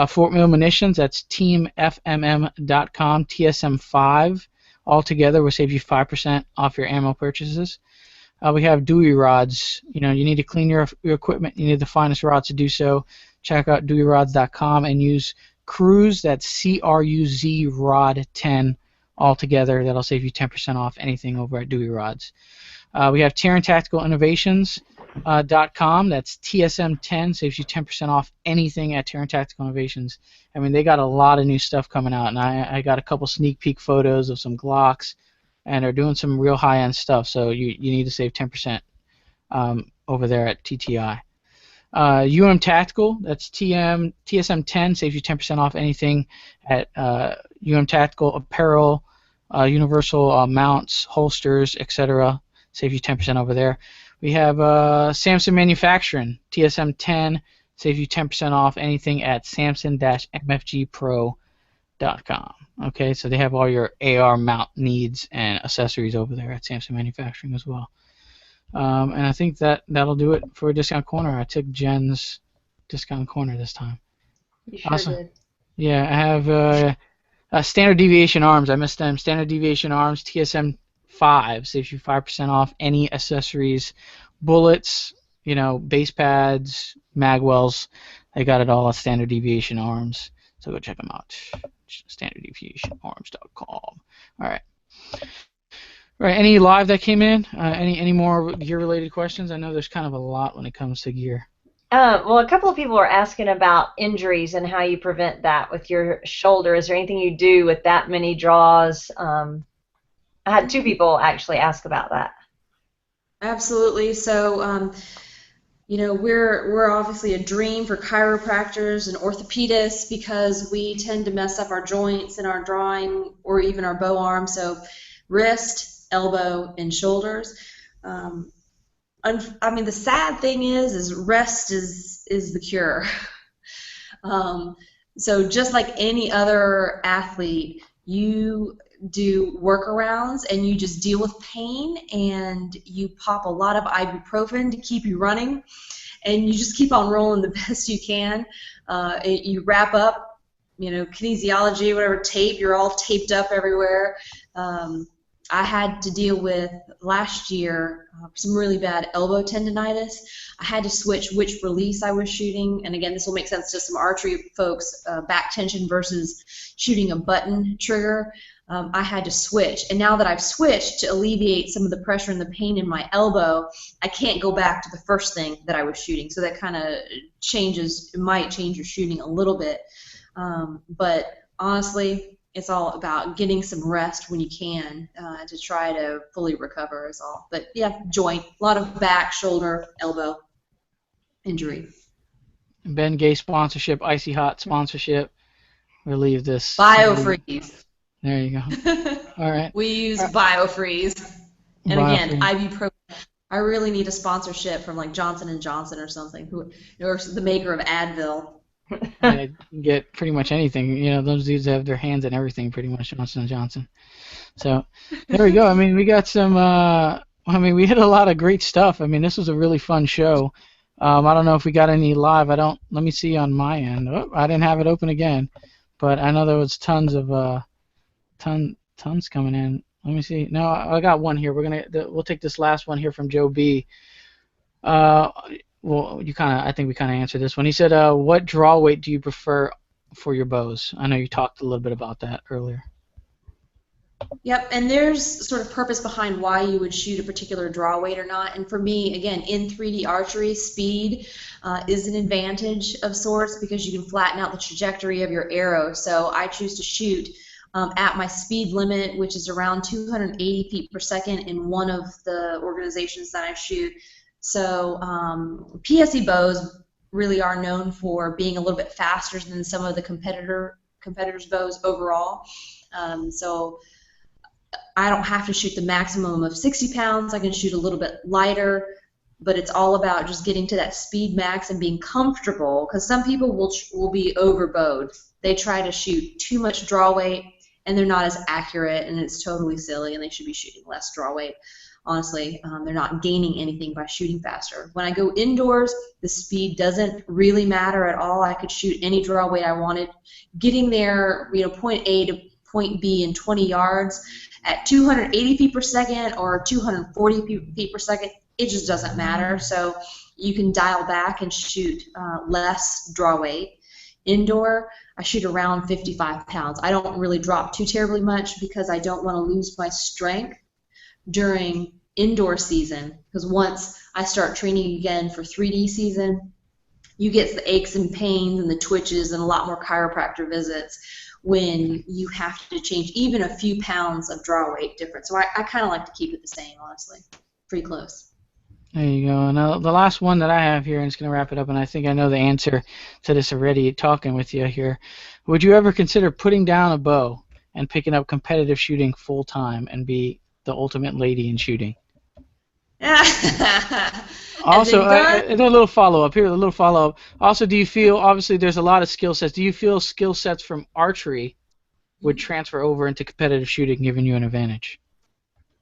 Fort Mill Munitions, that's teamfmm.com, TSM5. All together will save you 5% off your ammo purchases. We have Dewey rods. You need to clean your equipment. You need the finest rods to do so. Check out deweyrods.com and use Cruz, that's CRUZ Rod 10 all together. That'll save you 10% off anything over at Dewey Rods. We have Terran Tactical Innovations.com. That's TSM10, saves you 10% off anything at Terran Tactical Innovations. I mean, they got a lot of new stuff coming out, and I got a couple sneak peek photos of some Glocks, and they're doing some real high-end stuff, so you need to save 10% over there at TTI. Tactical, that's TSM10, saves you 10% off anything at Tactical apparel, universal mounts, holsters, etc. Save you 10% over there. We have Samson Manufacturing, TSM10, saves you 10% off anything at samson-mfgpro.com. Okay, so they have all your AR mount needs and accessories over there at Samson Manufacturing as well. And I think that'll do it for Discount Corner. I took Jen's Discount Corner this time. You sure did. Yeah, I have Standard Deviation Arms. I missed them. Standard Deviation Arms, TSM5, saves you 5% off any accessories, bullets, base pads, magwells. They got it all at Standard Deviation Arms. So go check them out. StandardDeviationArms.com. All right. Right. Any live that came in? Any more gear-related questions? I know there's kind of a lot when it comes to gear. Well, a couple of people are asking about injuries and how you prevent that with your shoulder. Is there anything you do with that many draws? I had 2 people actually ask about that. Absolutely. So we're obviously a dream for chiropractors and orthopedists because we tend to mess up our joints in our drawing or even our bow arm. So wrist, elbow, and shoulders. The sad thing is rest is the cure. So just like any other athlete, you do workarounds and you just deal with pain and you pop a lot of ibuprofen to keep you running and you just keep on rolling the best you can. You wrap up, kinesiology, whatever tape, you're all taped up everywhere. I had to deal with last year some really bad elbow tendonitis. I had to switch which release I was shooting, and again, this will make sense to some archery folks, back tension versus shooting a button trigger. I had to switch, and now that I've switched to alleviate some of the pressure and the pain in my elbow, I can't go back to the first thing that I was shooting, so that kind of might change your shooting a little bit, but honestly, it's all about getting some rest when you can to try to fully recover is all. But yeah, joint, a lot of back, shoulder, elbow injury. Ben Gay sponsorship, Icy Hot sponsorship. Relieve this. BioFreeze. There you go. All right. We use BioFreeze. And again, ibuprofen. I really need a sponsorship from like Johnson & Johnson or something, or the maker of Advil. Yeah, you can get pretty much anything. Those dudes have their hands in everything, pretty much, Johnson & Johnson. So there we go. We got some. We hit a lot of great stuff. This was a really fun show. I don't know if we got any live. Let me see on my end. Oh, I didn't have it open again, but I know there was tons coming in. Let me see. No, I got one here. We'll take this last one here from Joe B. Well, I think we kind of answered this one. He said, what draw weight do you prefer for your bows? I know you talked a little bit about that earlier. Yep, and there's sort of purpose behind why you would shoot a particular draw weight or not. And for me, again, in 3D archery, speed is an advantage of sorts because you can flatten out the trajectory of your arrow. So I choose to shoot at my speed limit, which is around 280 feet per second in one of the organizations that I shoot. So PSE bows really are known for being a little bit faster than some of the competitors' bows overall. So I don't have to shoot the maximum of 60 pounds. I can shoot a little bit lighter, but it's all about just getting to that speed max and being comfortable because some people will be overbowed. They try to shoot too much draw weight and they're not as accurate and it's totally silly and they should be shooting less draw weight. Honestly, they're not gaining anything by shooting faster. When I go indoors, the speed doesn't really matter at all. I could shoot any draw weight I wanted. Getting there, point A to point B in 20 yards at 280 feet per second or 240 feet per second, it just doesn't matter. So you can dial back and shoot less draw weight. Indoor, I shoot around 55 pounds. I don't really drop too terribly much because I don't want to lose my strength during indoor season because once I start training again for 3D season, you get the aches and pains and the twitches and a lot more chiropractor visits when you have to change even a few pounds of draw weight difference. So I kind of like to keep it the same, honestly. Pretty close. There you go. Now the last one that I have here, and it's going to wrap it up, and I think I know the answer to this already talking with you here. Would you ever consider putting down a bow and picking up competitive shooting full time and be the ultimate lady in shooting? Also, a little follow-up here, a little follow-up. Also, do you feel, obviously there's a lot of skill sets, do you feel skill sets from archery would transfer over into competitive shooting, giving you an advantage?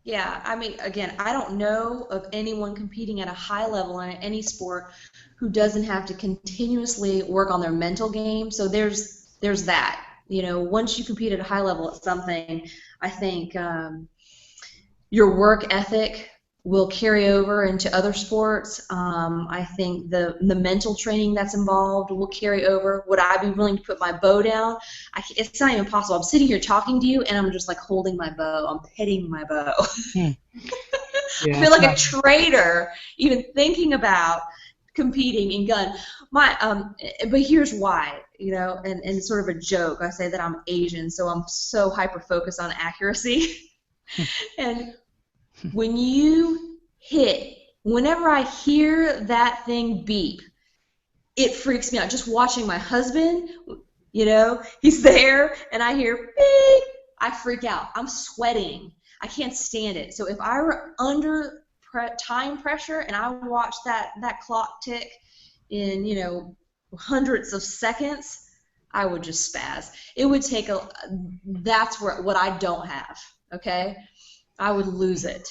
Yeah, again, I don't know of anyone competing at a high level in any sport who doesn't have to continuously work on their mental game, so there's that. Once you compete at a high level at something, I think your work ethic will carry over into other sports. I think the mental training that's involved will carry over. Would I be willing to put my bow down? It's not even possible. I'm sitting here talking to you, and I'm just like holding my bow. I'm petting my bow. Yeah, I feel like a traitor even thinking about competing in gun. But here's why, and sort of a joke. I say that I'm Asian, so I'm so hyper-focused on accuracy. And when you hit whenever I hear that thing beep, it freaks me out. Just watching my husband, he's there, and I hear beep, I freak out. I'm sweating. I can't stand it. So if I were under time pressure and I watch that clock tick in, hundreds of seconds, I would just spaz. It would take that's what I don't have, okay? I would lose it.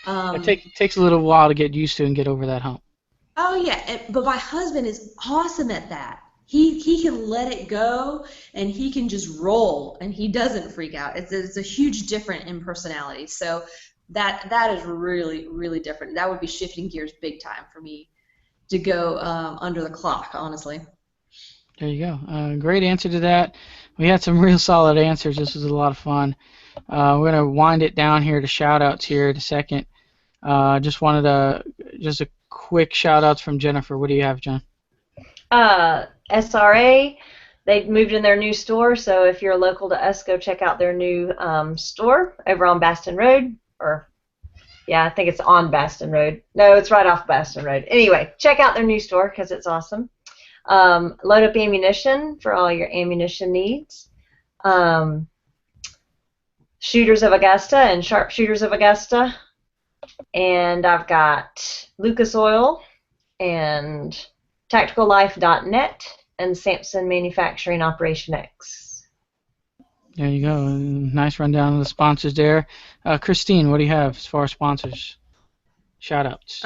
It takes a little while to get used to and get over that hump. Oh yeah, but my husband is awesome at that. He can let it go and he can just roll and he doesn't freak out. It's a huge difference in personality. So that is really, really different. That would be shifting gears big time for me to go under the clock, honestly. There you go. Great answer to that. We had some real solid answers. This was a lot of fun. We're going to wind it down here to shout-outs here in a second. Just a quick shout-outs from Jennifer. What do you have, Jen? SRA, they've moved in their new store, so if you're local to us, go check out their new store over on Baston Road. I think it's on Baston Road. No, it's right off Baston Road. Anyway, check out their new store because it's awesome. Load Up Ammunition for all your ammunition needs. Shooters of Augusta and Sharpshooters of Augusta. And I've got Lucas Oil and TacticalLife.net and Samson Manufacturing Operation X. There you go. Nice rundown of the sponsors there. Christine, what do you have as far as sponsors? Shout-outs.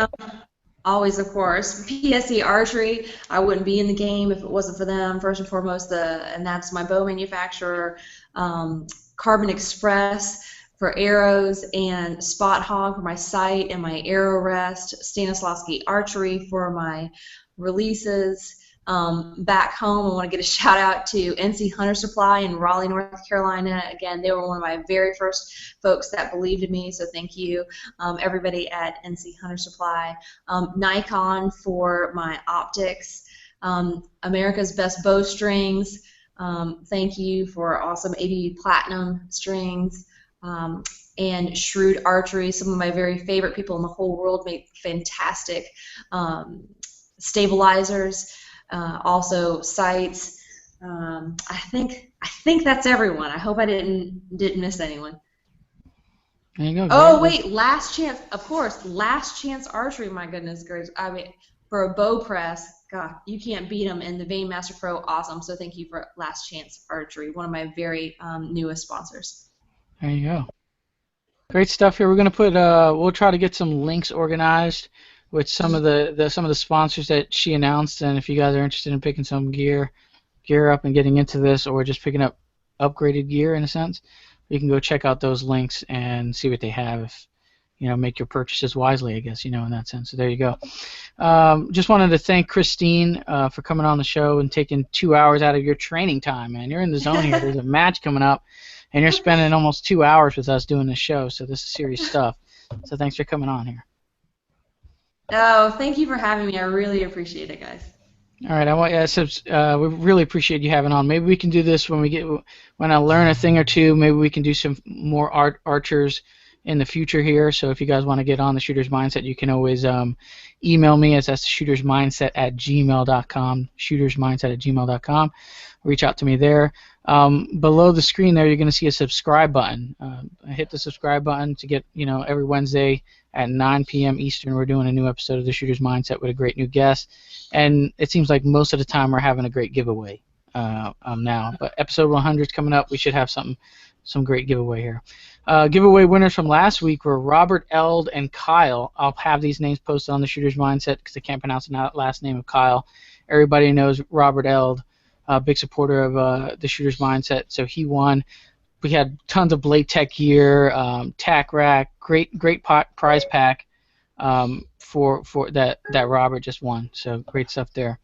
Always, of course. PSE Archery. I wouldn't be in the game if it wasn't for them. First and foremost, and that's my bow manufacturer. Carbon Express for arrows, and Spot Hog for my sight and my arrow rest. Stanislavski Archery for my releases. Back home, I want to get a shout out to NC Hunter Supply in Raleigh, North Carolina. Again, they were one of my very first folks that believed in me, so thank you, everybody at NC Hunter Supply. Nikon for my optics. America's Best Bowstrings. Thank you for awesome ABB Platinum strings. And Shrewd Archery, some of my very favorite people in the whole world, make fantastic stabilizers. Also sights. I think that's everyone. I hope I didn't miss anyone. There you go. Oh wait, Last Chance, of course, Last Chance Archery. My goodness gracious, I mean, for a bow press, God, you can't beat them. And the Veinmaster Pro, awesome. So thank you for Last Chance Archery, one of my very newest sponsors. There you go. Great stuff here. We're gonna put. We'll try to get some links organized with some of the sponsors that she announced, and if you guys are interested in picking some gear up and getting into this, or just picking up upgraded gear in a sense, you can go check out those links and see what they have. Make your purchases wisely, I guess, in that sense. So there you go. Just wanted to thank Christine for coming on the show and taking 2 hours out of your training time, man. You're in the zone here. There's a match coming up, and you're spending almost 2 hours with us doing this show, so this is serious stuff. So thanks for coming on here. Oh, thank you for having me. I really appreciate it, guys. All right, we really appreciate you having on. Maybe we can do this when I learn a thing or two. Maybe we can do some more archers in the future here. So if you guys want to get on the Shooter's Mindset, you can always email me. That's shootersmindset@gmail.com. Shootersmindset@gmail.com. Reach out to me there. Below the screen there, you're going to see a subscribe button. Hit the subscribe button to get, every Wednesday at 9 p.m. Eastern, we're doing a new episode of the Shooter's Mindset with a great new guest. And it seems like most of the time we're having a great giveaway now. But episode 100 is coming up. We should have some great giveaway here. Giveaway winners from last week were Robert Eld and Kyle. I'll have these names posted on the Shooter's Mindset because I can't pronounce the last name of Kyle. Everybody knows Robert Eld. Big supporter of the Shooter's Mindset, so he won. We had tons of Blade Tech gear, tack rack, great prize pack for that Robert just won. So great stuff there.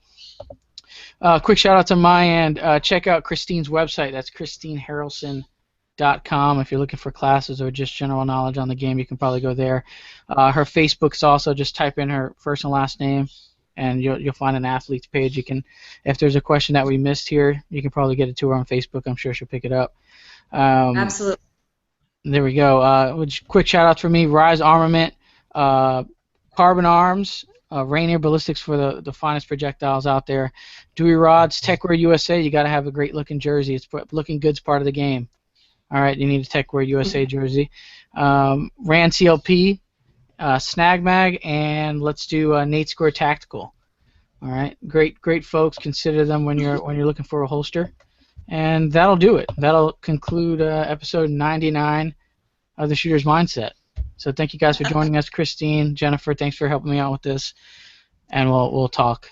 Quick shout out to my end. Check out Christine's website. That's ChristineHarrelson.com. If you're looking for classes or just general knowledge on the game, you can probably go there. Her Facebook's also just type in her first and last name, and you'll find an athlete's page. You can, if there's a question that we missed here, you can probably get it to her on Facebook. I'm sure she'll pick it up. Absolutely. There we go. Quick shout out for me, Rise Armament, Carbon Arms, Rainier Ballistics for the finest projectiles out there. Dewey Rods, Techwear USA. You got to have a great looking jersey. Looking good's part of the game. All right, you need a Techwear USA jersey. Rand CLP, Snag Mag, and let's do Nate Square Tactical. All right, great folks. Consider them when you're looking for a holster. And that'll do it. That'll conclude episode 99 of the Shooter's Mindset. So thank you guys for joining us, Christine, Jennifer. Thanks for helping me out with this, and we'll talk.